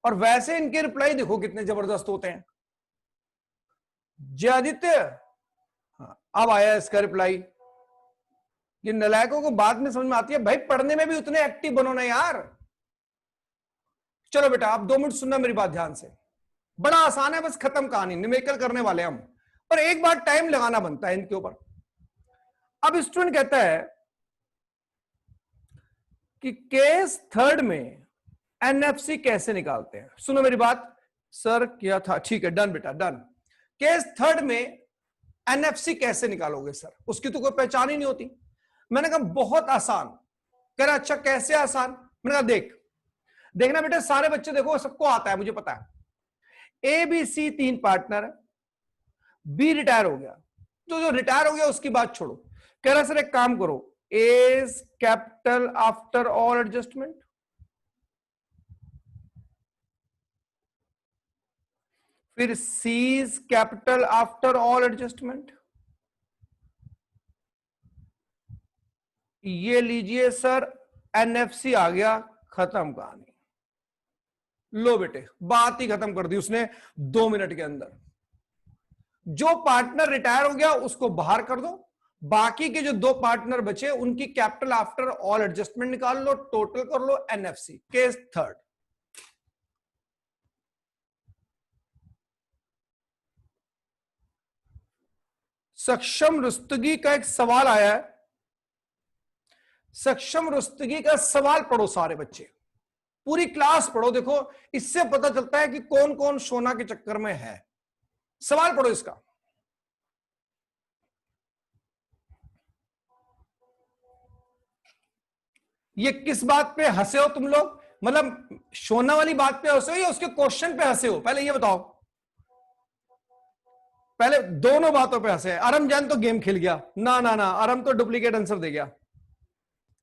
और वैसे इनके रिप्लाई देखो कितने जबरदस्त होते हैं। जय आदित्य, हाँ, अब आया इसका रिप्लाई। ये नलायकों को बाद में समझ में आती है, भाई पढ़ने में भी उतने एक्टिव बनो ना यार। चलो बेटा, आप 2 मिनट सुनना मेरी बात ध्यान से, बड़ा आसान है, बस खत्म कहानी, न्यूमेरिकल करने वाले हम, पर एक बार टाइम लगाना बनता है इनके ऊपर। अब स्टूडेंट कहता है कि केस थर्ड में एनएफसी कैसे निकालते हैं। सुनो मेरी बात, सर किया था, ठीक है, डन बेटा डन। केस थर्ड में एनएफसी कैसे निकालोगे सर, उसकी तो कोई पहचान ही नहीं होती। मैंने कहा बहुत आसान। कह रहा अच्छा कैसे आसान? मैंने कहा देखना बेटा, सारे बच्चे देखो, सबको आता है, मुझे पता है। ए बी सी 3 पार्टनर है, बी रिटायर हो गया, तो जो रिटायर हो गया उसकी बात छोड़ो। कह रहा सर एक काम करो, A's capital after all adjustment, फिर C's capital after all adjustment. ये लीजिए सर, एनएफसी आ गया, खत्म कहानी। लो बेटे, बात ही खत्म कर दी उसने 2 मिनट के अंदर। जो पार्टनर रिटायर हो गया उसको बाहर कर दो, बाकी के जो 2 पार्टनर बचे उनकी कैपिटल आफ्टर ऑल एडजस्टमेंट निकाल लो, टोटल कर लो एनएफसी। Case third. सक्षम रुस्तगी का एक सवाल आया है, सक्षम रुस्तगी का सवाल पढ़ो सारे बच्चे, पूरी क्लास पढ़ो। देखो इससे पता चलता है कि कौन कौन सोना के चक्कर में है। सवाल पढ़ो इसका। ये किस बात पे हंसे हो तुम लोग? मतलब सोना वाली बात पे हंसे हो या उसके क्वेश्चन पे हंसे हो? पहले ये बताओ। पहले दोनों बातों पे हंसे। अरम जान तो गेम खेल गया, ना ना ना, अरम तो डुप्लीकेट आंसर दे गया।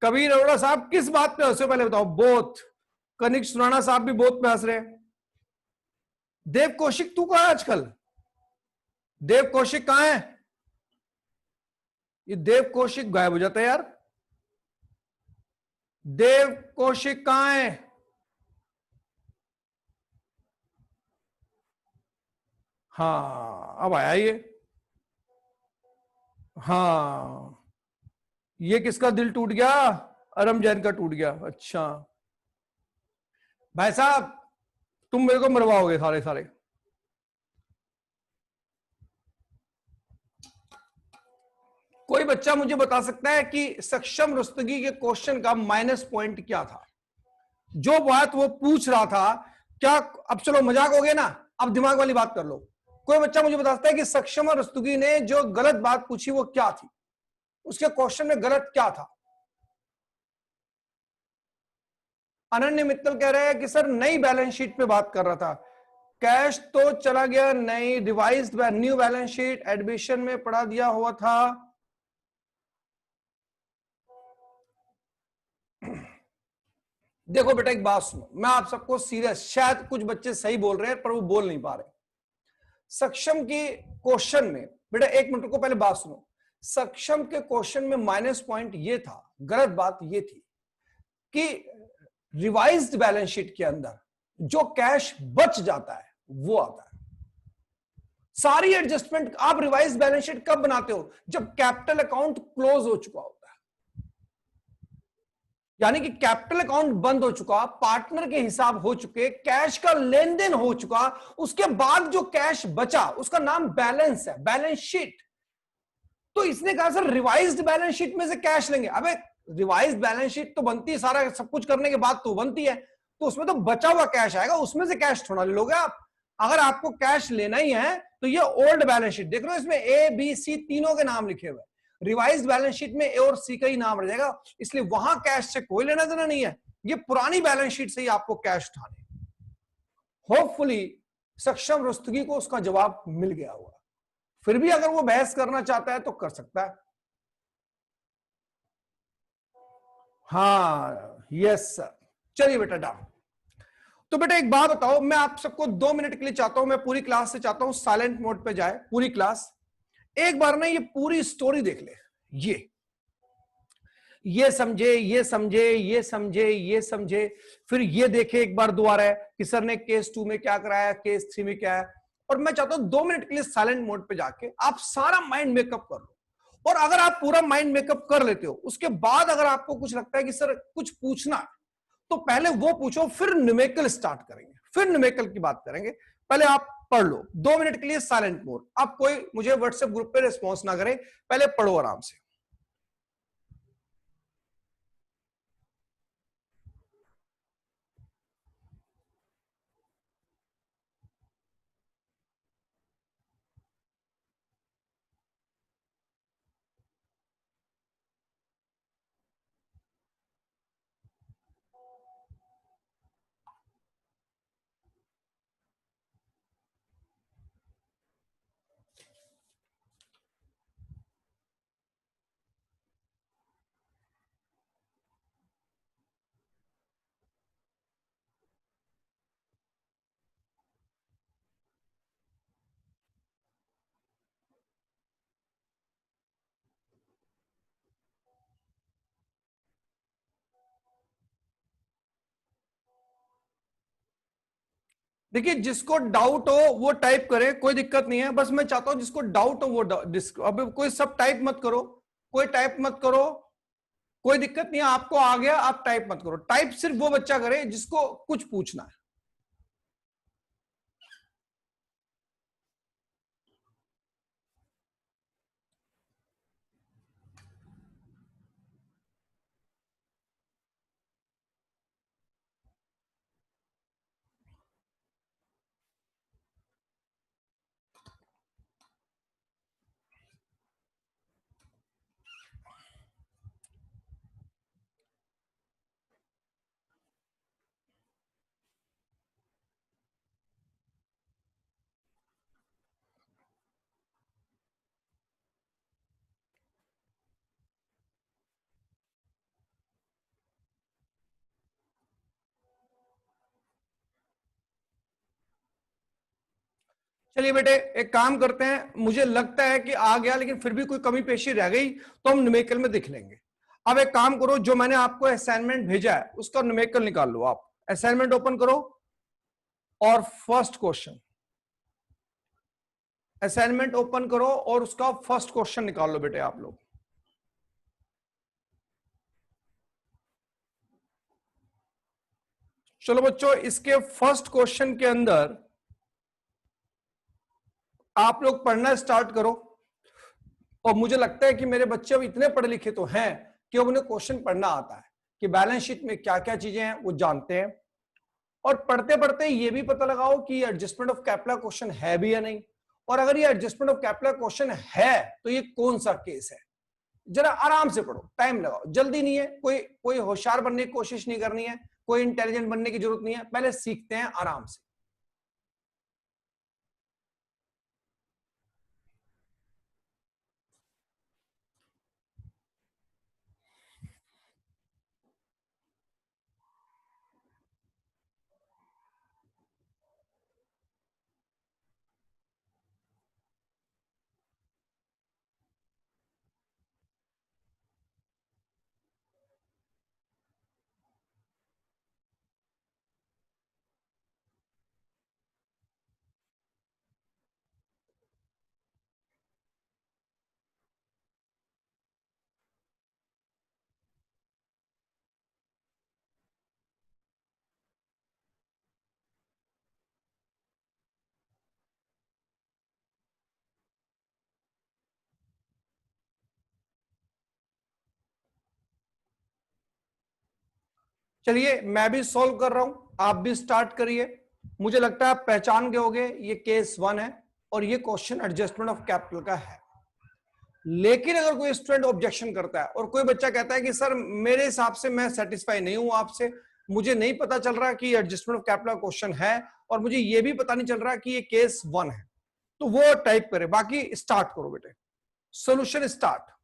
कबीर अरोड़ा साहब किस बात पे हंसे हो पहले बताओ? बोथ। कनिक सुराना साहब भी बोथ पे हंस रहे हैं। देव कौशिक तू कहां है आजकल? देव कौशिक कहां है? ये देव कौशिक गायब हो जाता है यार। देव कौशिक कहां है? हाँ अब आया ये। हाँ ये किसका दिल टूट गया? अरम जैन का टूट गया। अच्छा भाई साहब तुम मेरे को मरवाओगे सारे सारे। कोई बच्चा मुझे बता सकता है कि सक्षम रुस्तगी के क्वेश्चन का माइनस पॉइंट क्या था? जो बात वो पूछ रहा था क्या? अब चलो मजाक हो गया ना, अब दिमाग वाली बात कर लो। कोई बच्चा मुझे बता सकता है कि सक्षम और रुस्तगी ने जो गलत बात पूछी वो क्या थी? उसके क्वेश्चन में गलत क्या था? अनन्य मित्तल कह रहे हैं कि सर नई बैलेंस शीट पे बात कर रहा था। कैश तो चला गया, नई revised new balance sheet admission में पढ़ा दिया हुआ था। देखो बेटा एक बात सुनो, मैं आप सबको सीरियस, शायद कुछ बच्चे सही बोल रहे हैं पर वो बोल नहीं पा रहे। सक्षम की क्वेश्चन में बेटा एक मिनट को पहले बात सुनो। सक्षम के क्वेश्चन में माइनस पॉइंट ये था, गलत बात ये थी कि रिवाइज्ड बैलेंस शीट के अंदर जो कैश बच जाता है वो आता है। सारी एडजस्टमेंट आप रिवाइज बैलेंस शीट कब बनाते हो? जब कैपिटल अकाउंट क्लोज हो चुका होता है, यानी कि कैपिटल अकाउंट बंद हो चुका, पार्टनर के हिसाब हो चुके, कैश का लेन देन हो चुका, उसके बाद जो कैश बचा उसका नाम बैलेंस है, बैलेंस शीट। तो इसने कहा सर रिवाइज्ड बैलेंस शीट में से कैश लेंगे। अबे रिवाइज्ड बैलेंस शीट तो बनती है, सारा सब कुछ करने के बाद तो बनती है, तो उसमें तो बचा हुआ कैश आएगा, उसमें से कैश थोड़ा ले लोगे आप। अगर आपको कैश लेना ही है तो ये ओल्ड बैलेंस शीट देख लो, इसमें ए बी सी तीनों के नाम लिखे हुए। रिवाइज्ड बैलेंस शीट में ए और सी का ही नाम रह जाएगा, इसलिए वहां कैश से कोई लेना देना नहीं है। ये पुरानी बैलेंस शीट से ही आपको कैश उठाने। होपफुली सक्षम रुस्तगी को उसका जवाब मिल गया होगा, फिर भी अगर वो बहस करना चाहता है तो कर सकता है। हाँ यस सर। चलिए बेटा डाउन। तो बेटा एक बात बताओ, मैं आप सबको 2 मिनट के लिए चाहता हूं, मैं पूरी क्लास से चाहता हूं साइलेंट मोड पे जाए पूरी क्लास। एक बार ना ये पूरी स्टोरी देख ले, ये समझे, ये समझे, ये समझे, ये समझे, फिर ये देखे एक बार दोबारा है कि सर ने केस 2 में क्या कराया, केस 3 में क्या है। और मैं चाहता हूं 2 मिनट के लिए साइलेंट मोड पे जाके आप सारा माइंड मेकअप कर लो। और अगर आप पूरा माइंड मेकअप कर लेते हो, उसके बाद अगर आपको कुछ लगता है कि सर कुछ पूछना, तो पहले वो पूछो, फिर न्यूमेरिकल स्टार्ट करेंगे, फिर न्यूमेरिकल की बात करेंगे। पहले आप पढ़ लो 2 मिनट के लिए साइलेंट मोड। आप कोई मुझे व्हाट्सएप ग्रुप पे रिस्पॉन्स ना करे, पहले पढ़ो आराम से। देखिए जिसको डाउट हो वो टाइप करे, कोई दिक्कत नहीं है, बस मैं चाहता हूं जिसको डाउट हो वो अब कोई सब टाइप मत करो, कोई टाइप मत करो, कोई दिक्कत नहीं है। आपको आ गया आप टाइप मत करो, टाइप सिर्फ वो बच्चा करे जिसको कुछ पूछना है। चलिए बेटे एक काम करते हैं, मुझे लगता है कि आ गया, लेकिन फिर भी कोई कमी पेशी रह गई तो हम न्यूमेरिकल में देख लेंगे। अब एक काम करो, जो मैंने आपको असाइनमेंट भेजा है उसका न्यूमेरिकल निकाल लो। आप असाइनमेंट ओपन करो और फर्स्ट क्वेश्चन, असाइनमेंट ओपन करो और उसका फर्स्ट क्वेश्चन निकाल लो बेटे आप लोग। चलो बच्चों, इसके फर्स्ट क्वेश्चन के अंदर आप लोग पढ़ना स्टार्ट करो। और मुझे लगता है कि मेरे बच्चे अब इतने पढ़े लिखे तो हैं कि अब उन्हें क्वेश्चन पढ़ना आता है कि बैलेंस शीट में क्या क्या चीजें हैं वो जानते हैं। और पढ़ते पढ़ते ये भी पता लगाओ कि एडजस्टमेंट ऑफ कैपिटल क्वेश्चन है भी या नहीं, और अगर ये एडजस्टमेंट ऑफ कैपिटल क्वेश्चन है तो ये कौन सा केस है। जरा आराम से पढ़ो, टाइम लगाओ, जल्दी नहीं है, कोई कोई होशियार बनने की कोशिश नहीं करनी है, कोई इंटेलिजेंट बनने की जरूरत नहीं है, पहले सीखते हैं आराम से। चलिए मैं भी सॉल्व कर रहा हूं, आप भी स्टार्ट करिए। मुझे लगता है आप पहचान गए होंगे, ये केस 1 है और ये क्वेश्चन एडजस्टमेंट ऑफ कैपिटल का है। लेकिन अगर कोई स्टूडेंट ऑब्जेक्शन करता है और कोई बच्चा कहता है कि सर मेरे हिसाब से मैं सेटिस्फाई नहीं हूं आपसे, मुझे नहीं पता चल रहा कि एडजस्टमेंट ऑफ कैपिटल क्वेश्चन है और मुझे ये भी पता नहीं चल रहा कि ये केस 1 है, तो वो टाइप करे। बाकी स्टार्ट करो बेटे, सोल्यूशन स्टार्ट।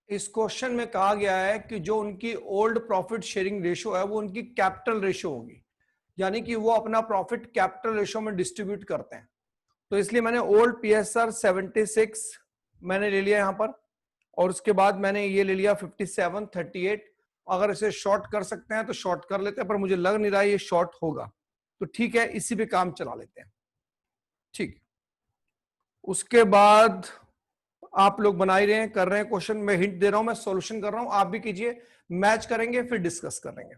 इस क्वेश्चन में कहा गया है कि जो उनकी ओल्ड प्रॉफिट शेयरिंग रेशियो है वो उनकी कैपिटल रेशियो होगी, यानी कि वो अपना प्रॉफिट कैपिटल रेशियो में डिस्ट्रीब्यूट करते हैं। तो इसलिए मैंने ओल्ड पीएसआर 76 मैंने ले लिया यहां पर, और उसके बाद मैंने ये ले लिया 57 38। अगर इसे शॉर्ट कर सकते हैं तो शॉर्ट कर लेते हैं, पर मुझे लग नहीं रहा ये शॉर्ट होगा, तो ठीक है इसी पे काम चला लेते हैं। ठीक, उसके बाद आप लोग बना ही रहे हैं, कर रहे हैं क्वेश्चन, मैं हिंट दे रहा हूं, मैं सॉल्यूशन कर रहा हूं, आप भी कीजिए, मैच करेंगे फिर डिस्कस करेंगे।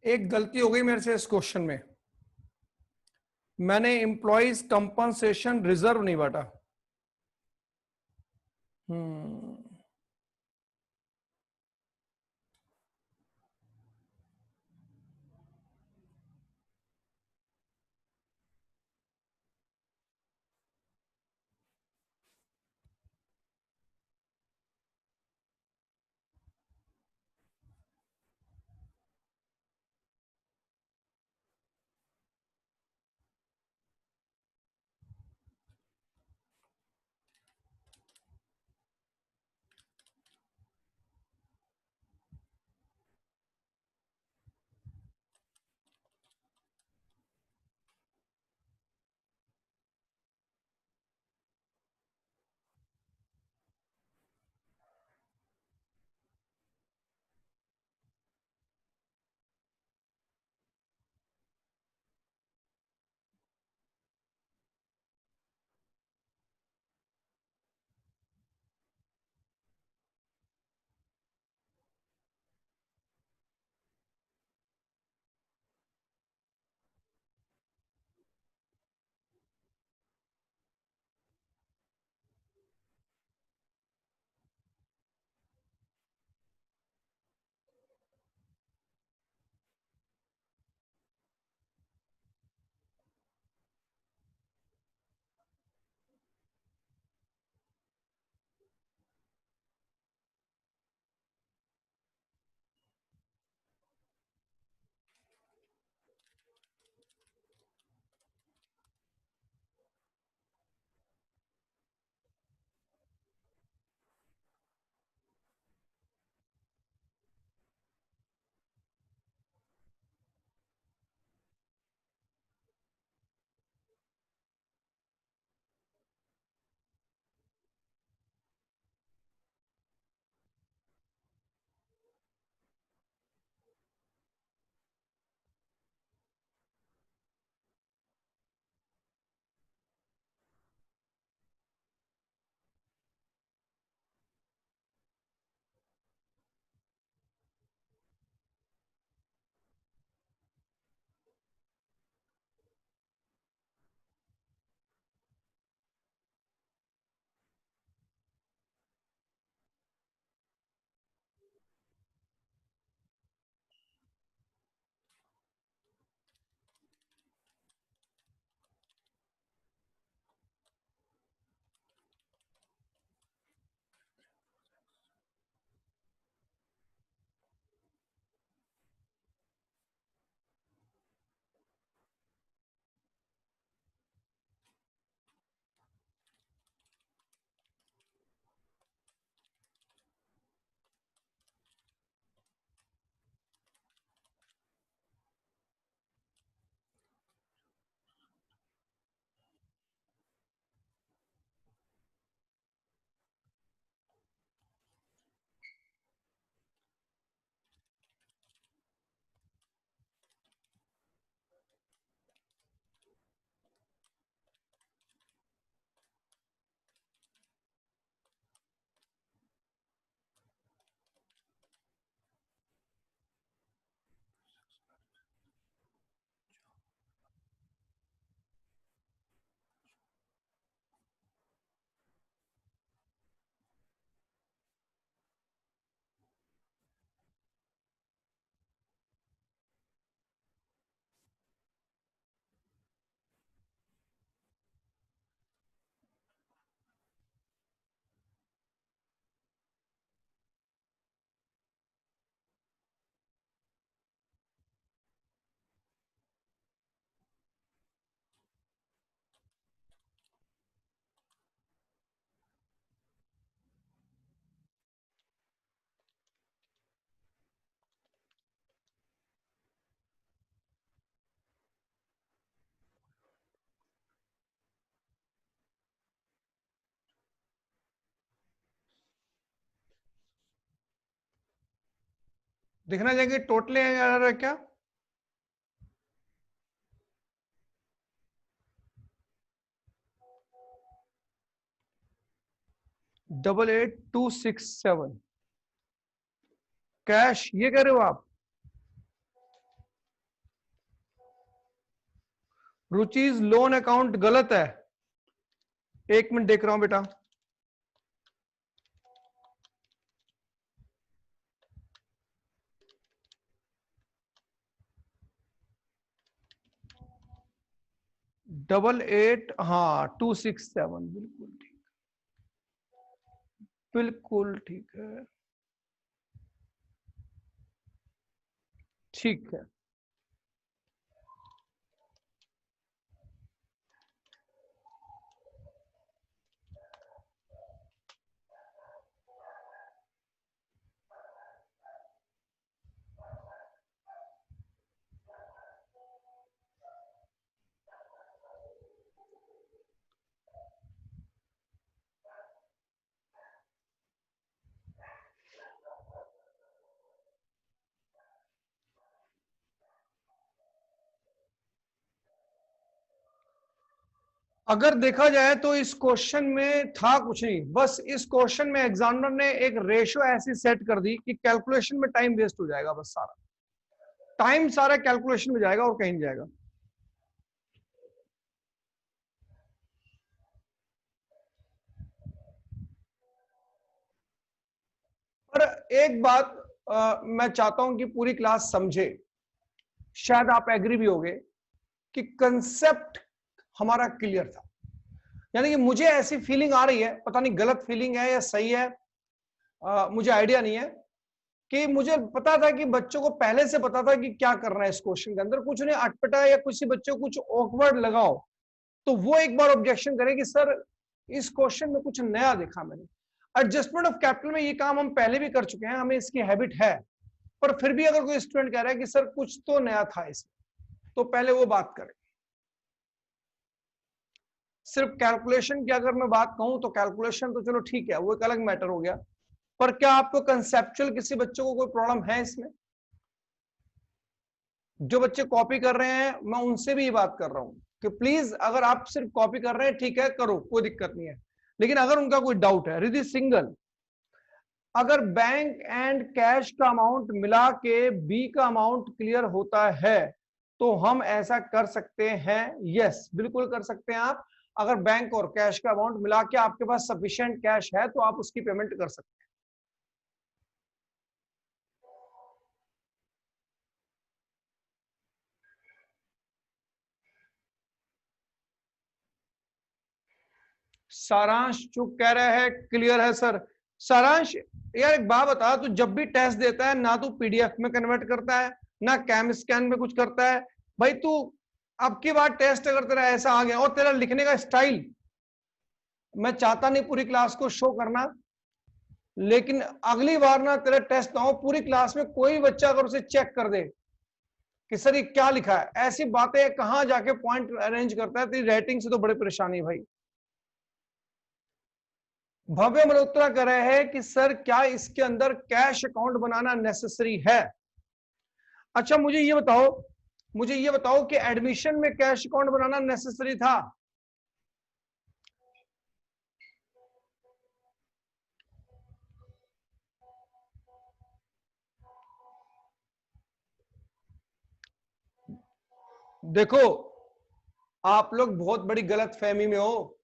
एक गलती हो गई मेरे से इस क्वेश्चन में, मैंने एम्प्लॉइज कंपनसेशन रिजर्व नहीं बांटा। हम्म। दिखना चाहिए टोटल एरर है क्या? 88267 कैश, ये कह रहे हो आप? रुचिज लोन अकाउंट गलत है, 1 मिनट देख रहा हूं बेटा। डबल 8, हाँ 267, बिल्कुल ठीक, बिल्कुल ठीक है, ठीक है। अगर देखा जाए तो इस क्वेश्चन में था कुछ नहीं, बस इस क्वेश्चन में एग्जामिनर ने एक रेशो ऐसी सेट कर दी कि कैलकुलेशन में टाइम वेस्ट हो जाएगा, बस सारा टाइम सारा कैलकुलेशन में जाएगा और कहीं नहीं जाएगा। पर एक बात मैं चाहता हूं कि पूरी क्लास समझे, शायद आप एग्री भी होंगे कि कंसेप्ट हमारा क्लियर था। यानी कि मुझे ऐसी फीलिंग आ रही है, पता नहीं गलत फीलिंग है या सही है, मुझे आइडिया नहीं है, कि मुझे पता था कि बच्चों को पहले से पता था कि क्या करना है इस क्वेश्चन के अंदर, कुछ उन्हें अटपटा या किसी बच्चों को कुछ ऑकवर्ड लगाओ तो वो एक बार ऑब्जेक्शन करे कि सर इस क्वेश्चन में कुछ नया देखा मैंने। एडजस्टमेंट ऑफ कैपिटल में ये काम हम पहले भी कर चुके हैं, हमें इसकी हैबिट है, पर फिर भी अगर कोई स्टूडेंट कह रहा है कि सर कुछ तो नया था इसमें, तो पहले वो बात करें। सिर्फ कैलकुलेशन की अगर मैं बात कहूं तो कैलकुलेशन तो चलो ठीक है, वो एक अलग मैटर हो गया, पर क्या आपको कंसेप्चुअल किसी बच्चों को कोई प्रॉब्लम है इसमें? जो बच्चे कॉपी कर रहे हैं मैं उनसे भी ये बात कर रहा हूं कि प्लीज अगर आप सिर्फ कॉपी कर रहे हैं ठीक है, करो, कोई दिक्कत नहीं है, लेकिन अगर उनका कोई डाउट है, रिधि सिंगल, अगर बैंक एंड कैश का अमाउंट मिला के बी का अमाउंट क्लियर होता है तो हम ऐसा कर सकते हैं, यस बिल्कुल कर सकते हैं आप। अगर बैंक और कैश का अमाउंट मिला के आपके पास सफिशिएंट कैश है तो आप उसकी पेमेंट कर सकते हैं। सारांश चुप कह रहा है क्लियर है सर। सारांश यार एक बात बता, तू जब भी टेस्ट देता है ना तू पीडीएफ में कन्वर्ट करता है ना कैम स्कैन में कुछ करता है, भाई तू अब की बार टेस्ट अगर तेरा ऐसा आ गया और तेरा लिखने का स्टाइल, मैं चाहता नहीं पूरी क्लास को शो करना, लेकिन अगली बार ना तेरा टेस्ट ना हो पूरी क्लास में कोई बच्चा अगर उसे चेक कर दे कि सर ये क्या लिखा है, ऐसी बातें कहां जाके पॉइंट अरेंज करता है, तेरी राइटिंग से तो बड़ी परेशानी भाई। भव्य मल्होत्रा कह रहे हैं कि सर क्या इसके अंदर कैश अकाउंट बनाना नेसेसरी है? अच्छा मुझे ये बताओ कि एडमिशन में कैश अकाउंट बनाना नेसेसरी था? देखो आप लोग बहुत बड़ी गलत फहमी में हो,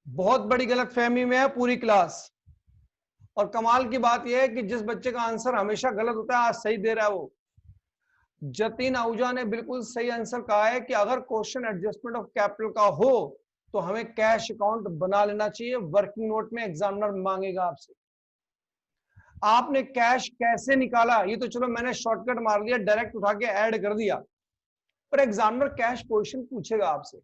बहुत बड़ी गलत फहमी में है पूरी क्लास। और कमाल की बात यह है कि जिस बच्चे का आंसर हमेशा गलत होता है आज सही दे रहा है वो। जतिन आहूजा ने बिल्कुल सही आंसर कहा है कि अगर क्वेश्चन एडजस्टमेंट ऑफ कैपिटल का हो तो हमें कैश अकाउंट बना लेना चाहिए, वर्किंग नोट में एग्जामिनर मांगेगा आपसे। आपने कैश कैसे निकाला ये तो चलो मैंने शॉर्टकट मार लिया, डायरेक्ट उठा के ऐड कर दिया, पर एग्जामिनर कैश पोजीशन पूछेगा आपसे।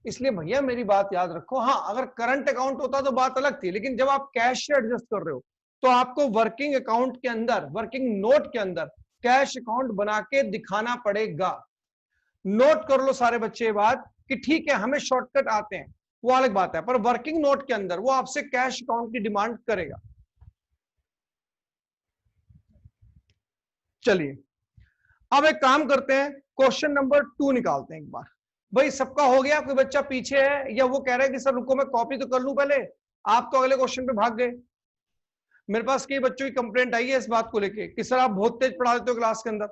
इसलिए भैया मेरी बात याद रखो, हाँ अगर करंट अकाउंट होता तो बात अलग थी, लेकिन जब आप कैश से एडजस्ट कर रहे हो तो आपको वर्किंग अकाउंट के अंदर, वर्किंग नोट के अंदर कैश अकाउंट बना के दिखाना पड़ेगा। नोट कर लो सारे बच्चे बात कि ठीक है हमें शॉर्टकट आते हैं, वो अलग बात है, पर वर्किंग नोट के अंदर वो आपसे कैश अकाउंट की डिमांड करेगा। चलिए अब एक काम करते हैं, क्वेश्चन नंबर 2 निकालते हैं एक बार। भाई सबका हो गया, कोई बच्चा पीछे है या वो कह रहा है कि सर रुको मैं कॉपी तो कर लूं पहले, आप तो अगले क्वेश्चन पे भाग गए। मेरे पास कई बच्चों की कंप्लेंट आई है इस बात को लेके कि सर आप बहुत तेज पढ़ा देते हो क्लास के अंदर।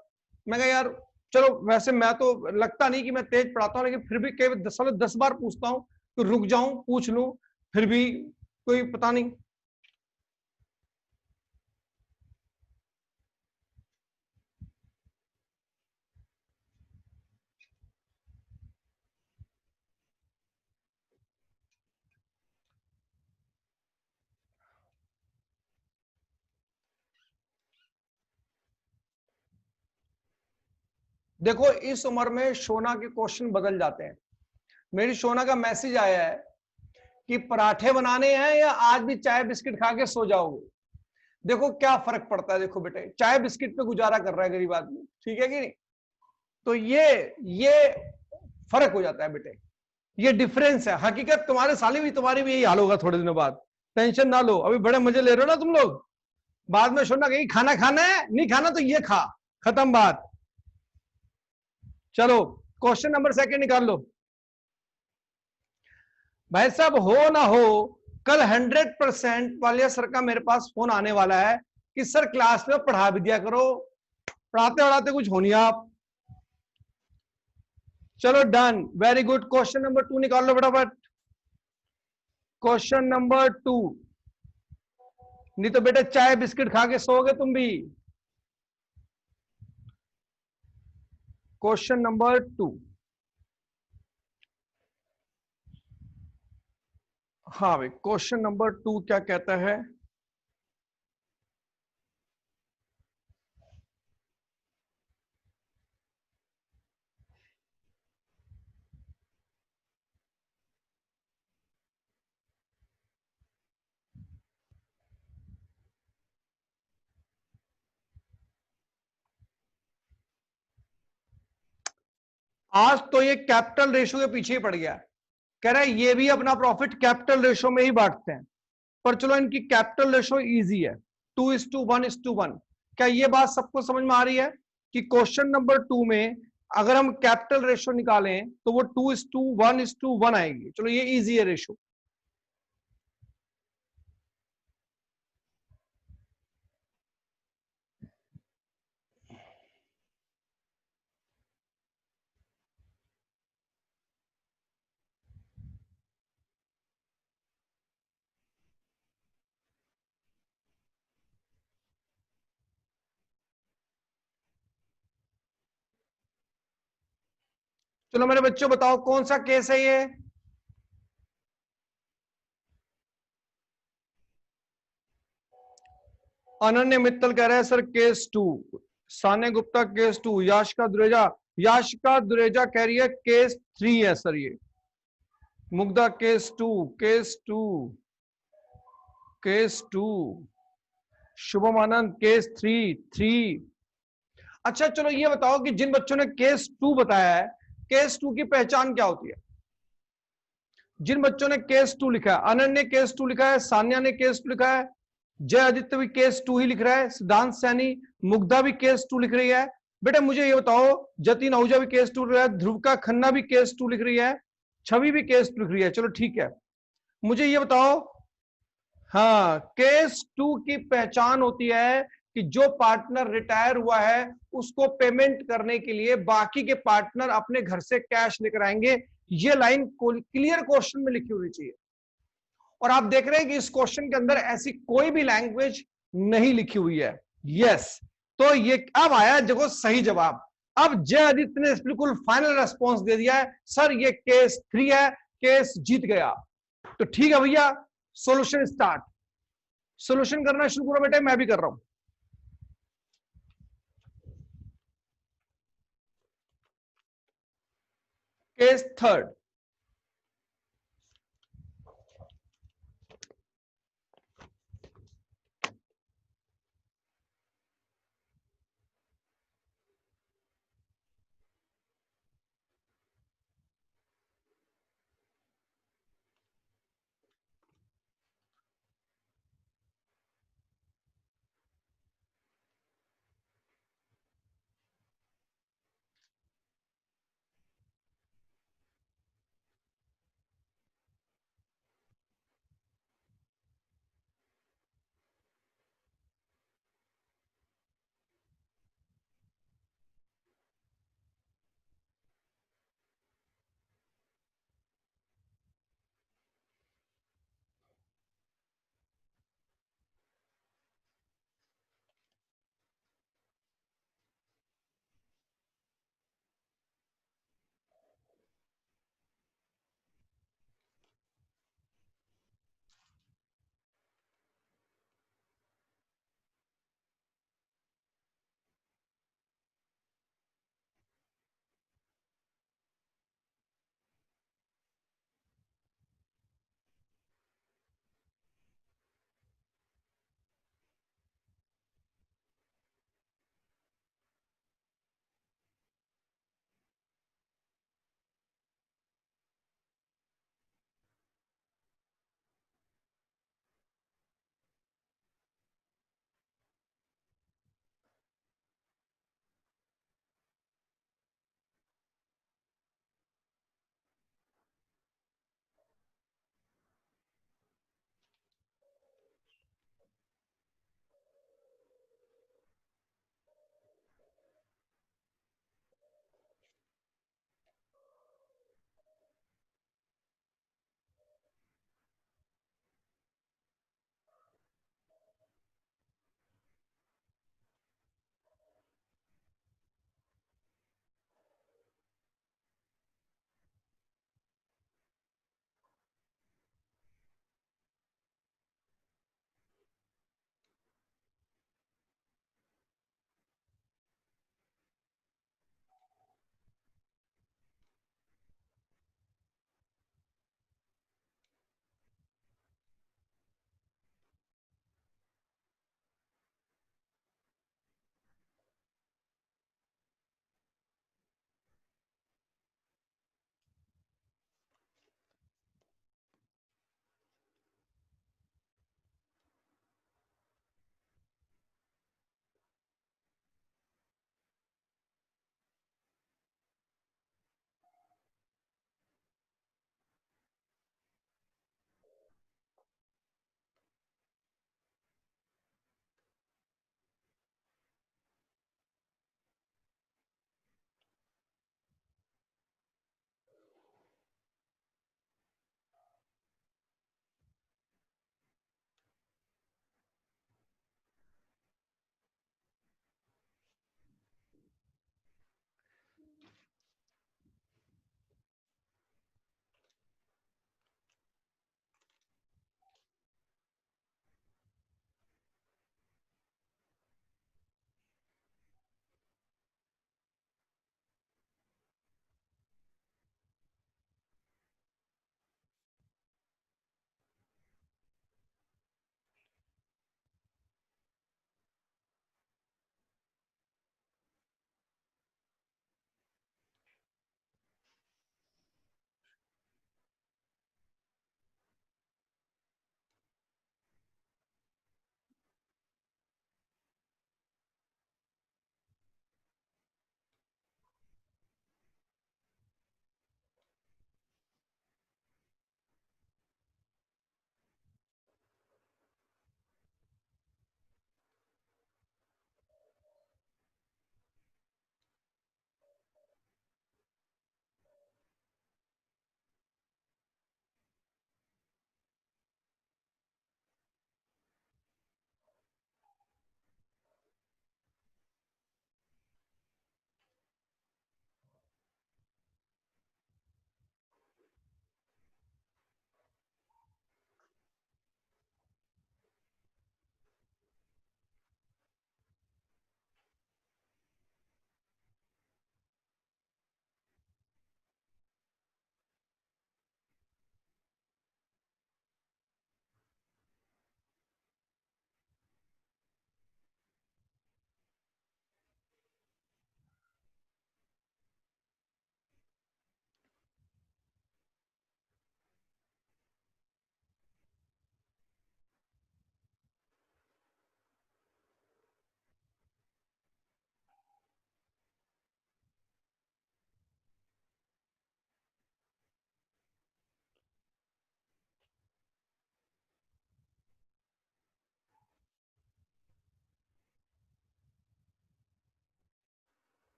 मैं कहा यार चलो वैसे मैं तो लगता नहीं कि मैं तेज पढ़ाता हूं, लेकिन फिर भी कई 10 बार पूछता हूं तो रुक जाऊं पूछ लूं, फिर भी कोई पता नहीं। देखो इस उम्र में सोना के क्वेश्चन बदल जाते हैं। मेरी सोना का मैसेज आया है कि पराठे बनाने हैं या आज भी चाय बिस्किट खा के सो जाओगे। देखो क्या फर्क पड़ता है, देखो बेटे चाय बिस्किट पे गुजारा कर रहा है गरीब आदमी, ठीक है कि नहीं। तो ये फर्क हो जाता है बेटे, ये डिफरेंस है। हकीकत तुम्हारी भी यही हाल होगा थोड़े दिनों बाद। टेंशन ना लो, अभी बड़े मजे ले रहे हो ना तुम लोग। बाद में सुनना कहीं खाना खाना है, नहीं खाना तो ये खा, खत्म बात। चलो क्वेश्चन नंबर सेकंड निकाल लो। भाई साहब हो ना हो, कल 100% वालिया सर का मेरे पास फोन आने वाला है कि सर क्लास में पढ़ा भी दिया करो, पढ़ाते पढ़ाते कुछ हो नहीं आप। चलो done, very good. Question number 2 निकाल लो फटाफट। क्वेश्चन नंबर 2, नहीं तो बेटे चाय बिस्किट खा के सोओगे तुम भी। क्वेश्चन नंबर 2, हाँ भाई क्वेश्चन नंबर 2 क्या कहता है। आज तो ये कैपिटल रेशो के पीछे ही पड़ गया। कह रहा है ये भी अपना प्रॉफिट कैपिटल रेशो में ही बांटते हैं, पर चलो इनकी कैपिटल रेशो इजी है, 2:1:1। क्या ये बात सबको समझ में आ रही है कि क्वेश्चन नंबर 2 में अगर हम कैपिटल रेशो निकालें तो वो 2:1:1 आएगी। चलो ये इजी है रेशो। चलो मेरे बच्चों बताओ कौन सा केस है ये। अनन्य मित्तल कह रहे हैं सर केस 2। साने गुप्ता केस 2। याशिका दुरेजा कह रही है केस 3 है सर ये। Mugdha case 2, case 2। शुभम आनंद केस 3। अच्छा चलो ये बताओ कि जिन बच्चों ने केस 2 बताया है, केस 2 की पहचान क्या होती है। जिन बच्चों ने केस 2 लिखा है, अनन्य ने केस 2 लिखा है, सान्या ने केस 2 लिखा है, जय आदित्य भी केस 2 ही लिख रहा है, सिद्धांत सैनी, मुग्धा भी केस 2 लिख रही है। बेटा मुझे ये बताओ, जतिन आहूजा भी केस 2 लिख रहा है, ध्रुवका खन्ना भी केस 2 लिख रही है, छवि भी केस 2 लिख रही है। चलो ठीक है, मुझे ये बताओ, हाँ केस 2 की पहचान होती है कि जो पार्टनर रिटायर हुआ है उसको पेमेंट करने के लिए बाकी के पार्टनर अपने घर से कैश लेकर आएंगे। ये लाइन क्लियर क्वेश्चन में लिखी होनी चाहिए, और आप देख रहे हैं कि इस क्वेश्चन के अंदर ऐसी कोई भी लैंग्वेज नहीं लिखी हुई है। यस, तो ये अब आया देखो सही जवाब। अब जय आदित्य ने बिल्कुल फाइनल रेस्पॉन्स दे दिया है, सर ये केस 3 है, केस जीत गया। तो ठीक है भैया, सोल्यूशन स्टार्ट। सोल्यूशन करना शुरू करो बेटे, मैं भी कर रहा हूं। केस 3,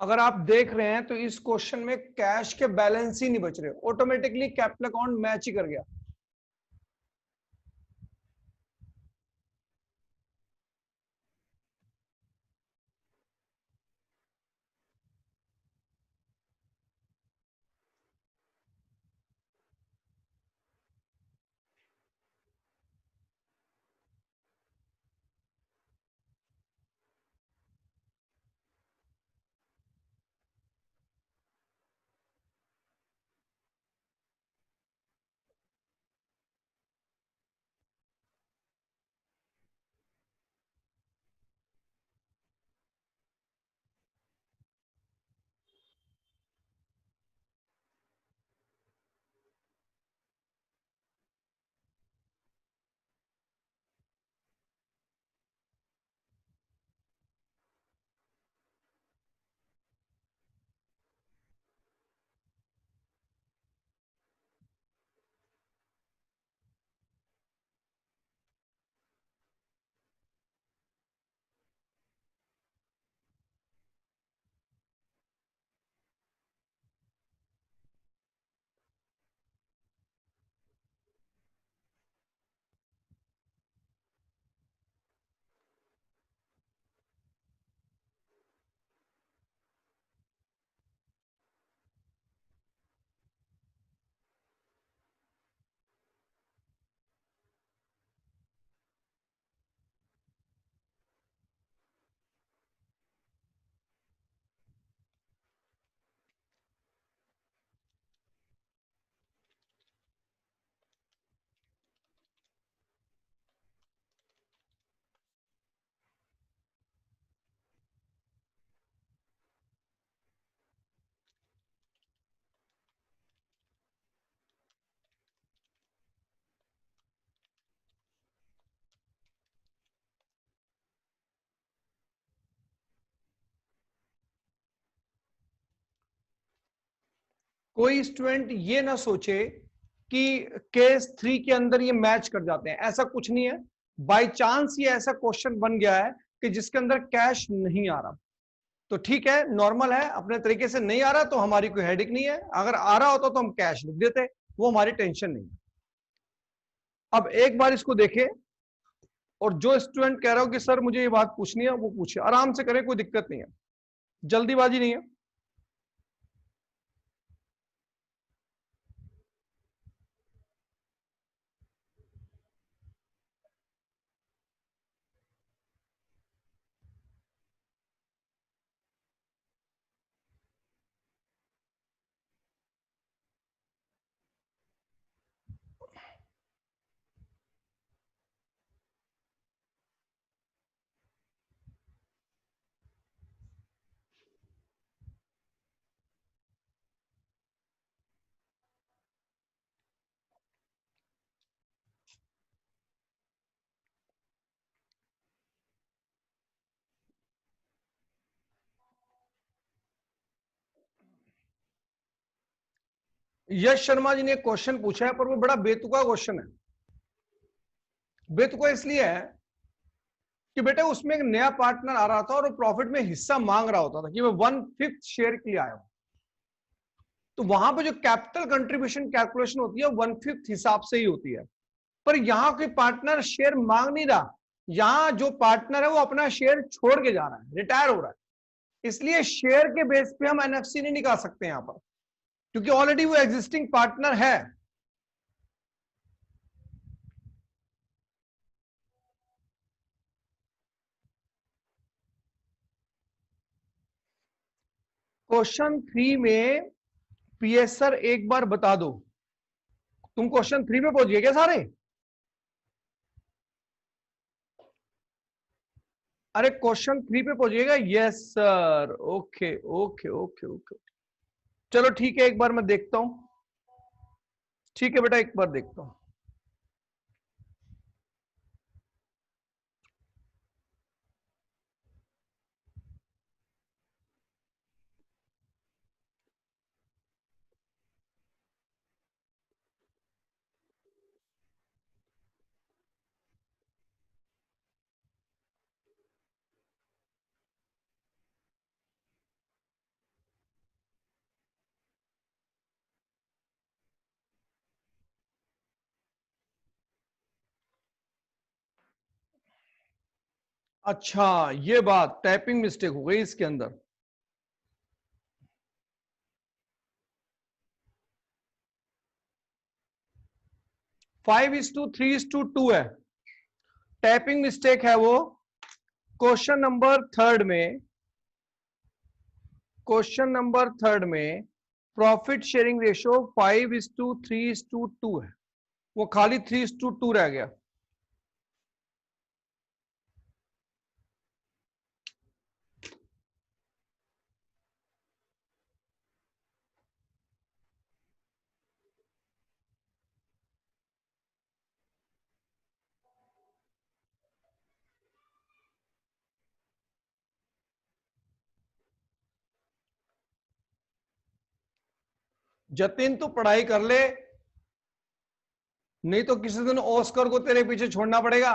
अगर आप देख रहे हैं तो इस क्वेश्चन में कैश के बैलेंस ही नहीं बच रहे, ऑटोमेटिकली कैपिटल अकाउंट मैच ही कर गया। कोई स्टूडेंट ये ना सोचे कि केस 3 के अंदर ये मैच कर जाते हैं, ऐसा कुछ नहीं है। बाय चांस ये ऐसा क्वेश्चन बन गया है कि जिसके अंदर कैश नहीं आ रहा, तो ठीक है, नॉर्मल है, अपने तरीके से नहीं आ रहा तो हमारी कोई हेडिक नहीं है। अगर आ रहा होता तो हम कैश लिख देते, वो हमारी टेंशन नहीं। अब एक बार इसको देखें, और जो स्टूडेंट कह रहा हो कि सर मुझे ये बात पूछनी है, वो पूछे, आराम से करें, कोई दिक्कत नहीं है, जल्दीबाजी नहीं है। यश शर्मा जी ने एक क्वेश्चन पूछा है, पर वो बड़ा बेतुका क्वेश्चन है। बेतुका इसलिए है कि बेटा उसमें एक नया पार्टनर आ रहा था और वो प्रॉफिट में हिस्सा मांग रहा होता था कि मैं 1/5 शेयर के लिए आया हूं। तो वहां पे जो कैपिटल कंट्रीब्यूशन कैलकुलेशन होती है 1/5 हिसाब से ही होती है। पर यहां कोई पार्टनर शेयर मांग नहीं रहा, यहां जो पार्टनर है वो अपना शेयर छोड़ के जा रहा है, रिटायर हो रहा है। इसलिए शेयर के बेस पे हम एनएफसी नहीं निकाल सकते यहां पर, क्योंकि ऑलरेडी वो एग्जिस्टिंग पार्टनर है। क्वेश्चन 3 में पीएसआर एक बार बता दो, तुम क्वेश्चन 3 पे पहुंच गए क्या सारे? अरे क्वेश्चन 3 पे पहुंचिएगा, yes sir, okay okay okay okay. चलो ठीक है, एक बार मैं देखता हूं। ठीक है बेटा, एक बार देखता हूं। अच्छा, ये बात टाइपिंग मिस्टेक हो गई इसके अंदर। फाइव इज टू 3:2 है, टाइपिंग मिस्टेक है वो। क्वेश्चन नंबर थर्ड में, प्रॉफिट शेयरिंग रेशियो 5:3:2 है, वो खाली 3:2 रह गया। जतिन तू पढ़ाई कर ले, नहीं तो किसी दिन ऑस्कर को तेरे पीछे छोड़ना पड़ेगा।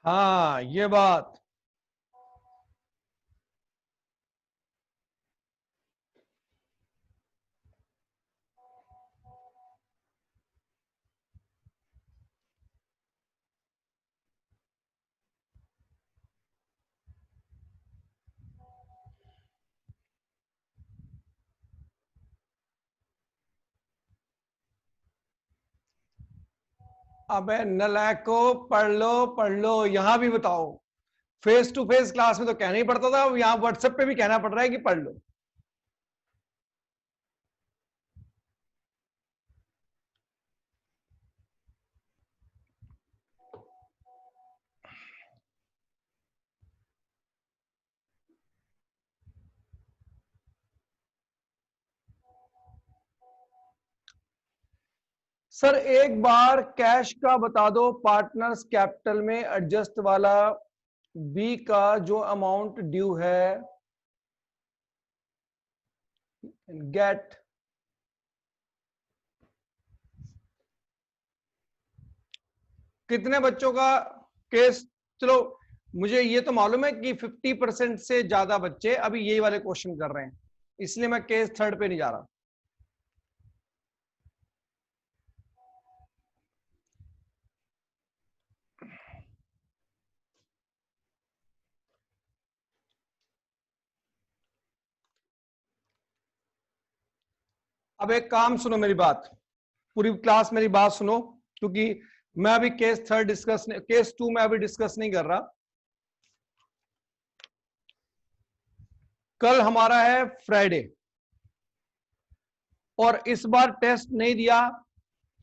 हाँ, ये बात। अबे नलायको, पढ़ लो, यहां भी बताओ। फेस टू फेस क्लास में तो कहना ही पड़ता था, अब यहां व्हाट्सएप पे भी कहना पड़ रहा है कि पढ़ लो। सर एक बार कैश का बता दो, पार्टनर्स कैपिटल में एडजस्ट वाला बी का जो अमाउंट ड्यू है, गेट। कितने बच्चों का केस, चलो मुझे ये तो मालूम है कि 50% से ज्यादा बच्चे अभी यही वाले क्वेश्चन कर रहे हैं, इसलिए मैं केस थर्ड पे नहीं जा रहा। अब एक काम सुनो मेरी बात, पूरी क्लास मेरी बात सुनो, क्योंकि मैं अभी case third discuss, case two में अभी डिस्कस नहीं कर रहा। कल हमारा है फ्राइडे, और इस बार टेस्ट नहीं दिया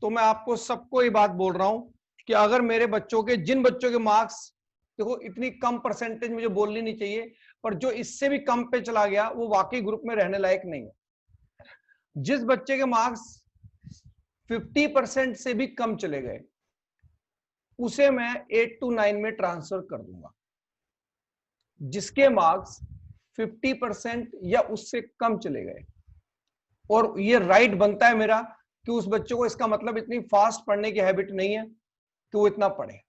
तो मैं आपको सबको ये बात बोल रहा हूं कि अगर मेरे बच्चों के, जिन बच्चों के मार्क्स, देखो इतनी कम परसेंटेज मुझे बोलनी नहीं चाहिए, पर जो इससे भी कम पे चला गया वो वाकई ग्रुप में रहने लायक नहीं है। जिस बच्चे के मार्क्स 50% से भी कम चले गए उसे मैं 8 to 9 में ट्रांसफर कर दूंगा। जिसके मार्क्स 50% या उससे कम चले गए, और ये राइट बनता है मेरा कि उस बच्चे को, इसका मतलब इतनी फास्ट पढ़ने की हैबिट नहीं है कि वो इतना पढ़े,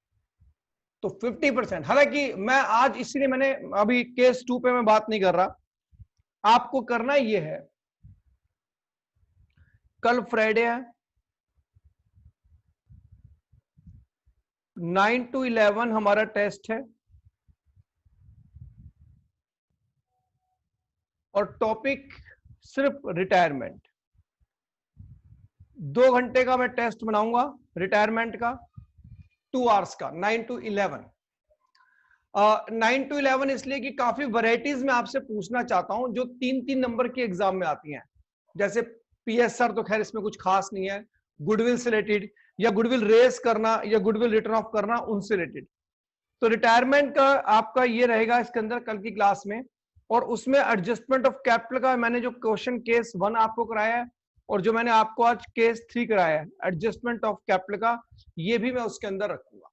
तो 50%। हालांकि मैं आज, इसीलिए मैंने अभी केस टू पे मैं बात नहीं कर रहा। आपको करना ये है, कल फ्राइडे है, 9 to 11 हमारा टेस्ट है, और टॉपिक सिर्फ रिटायरमेंट। 2 घंटे का मैं टेस्ट बनाऊंगा रिटायरमेंट का, 2 आवर्स का, 9 to 11। 9 to 11 इसलिए कि काफी वैरायटीज में आपसे पूछना चाहता हूं जो 3-3 नंबर के एग्जाम में आती हैं। जैसे पीएसआर तो खैर इसमें कुछ खास नहीं है, गुडविल से रिलेटेड, या गुडविल रेस करना, या गुडविल रिटर्न ऑफ करना, उनसे रिलेटेड। तो रिटायरमेंट का आपका ये रहेगा इसके अंदर कल की क्लास में, और उसमें एडजस्टमेंट ऑफ कैपिटल का मैंने जो क्वेश्चन केस 1 आपको कराया है, और जो मैंने आपको आज केस 3 कराया है एडजस्टमेंट ऑफ कैपिटल का, ये भी मैं उसके अंदर रखूंगा।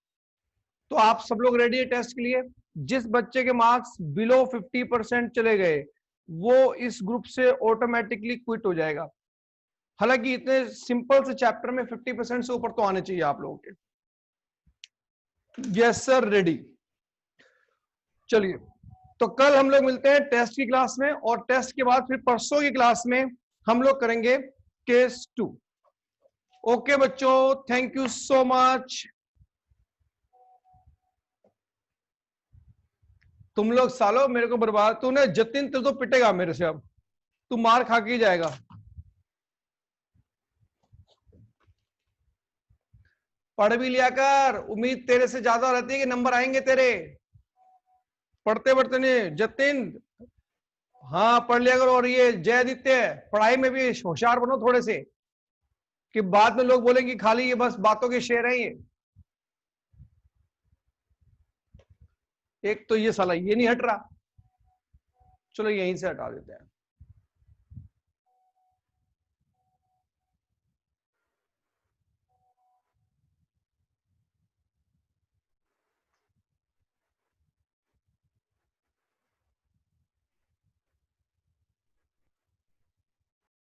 तो आप सब लोग रेडी है टेस्ट के लिए? जिस बच्चे के मार्क्स बिलो 50% चले गए वो इस ग्रुप से ऑटोमेटिकली क्विट हो जाएगा। हालांकि इतने सिंपल से चैप्टर में 50% से ऊपर तो आने चाहिए आप लोगों के। Yes sir, ready. चलिए, तो कल हम लोग मिलते हैं टेस्ट की क्लास में, और टेस्ट के बाद फिर परसों की क्लास में हम लोग करेंगे केस 2। ओके बच्चों, थैंक यू सो मच। तुम लोग सालो मेरे को बर्बाद, तूने जतिन तू तो पिटेगा मेरे से, अब तू मार खा के जाएगा। पढ़ भी लिया कर, उम्मीद तेरे से ज्यादा रहती है कि नंबर आएंगे तेरे, पढ़ते पढ़ते नहीं जतिन। हाँ पढ़ लिया करो। और ये जय आदित्य, पढ़ाई में भी होशियार बनो थोड़े से, कि बाद में लोग बोलेंगे खाली ये बस बातों के शेर हैं ये। एक तो ये साला ये नहीं हट रहा, चलो यहीं से हटा देते हैं।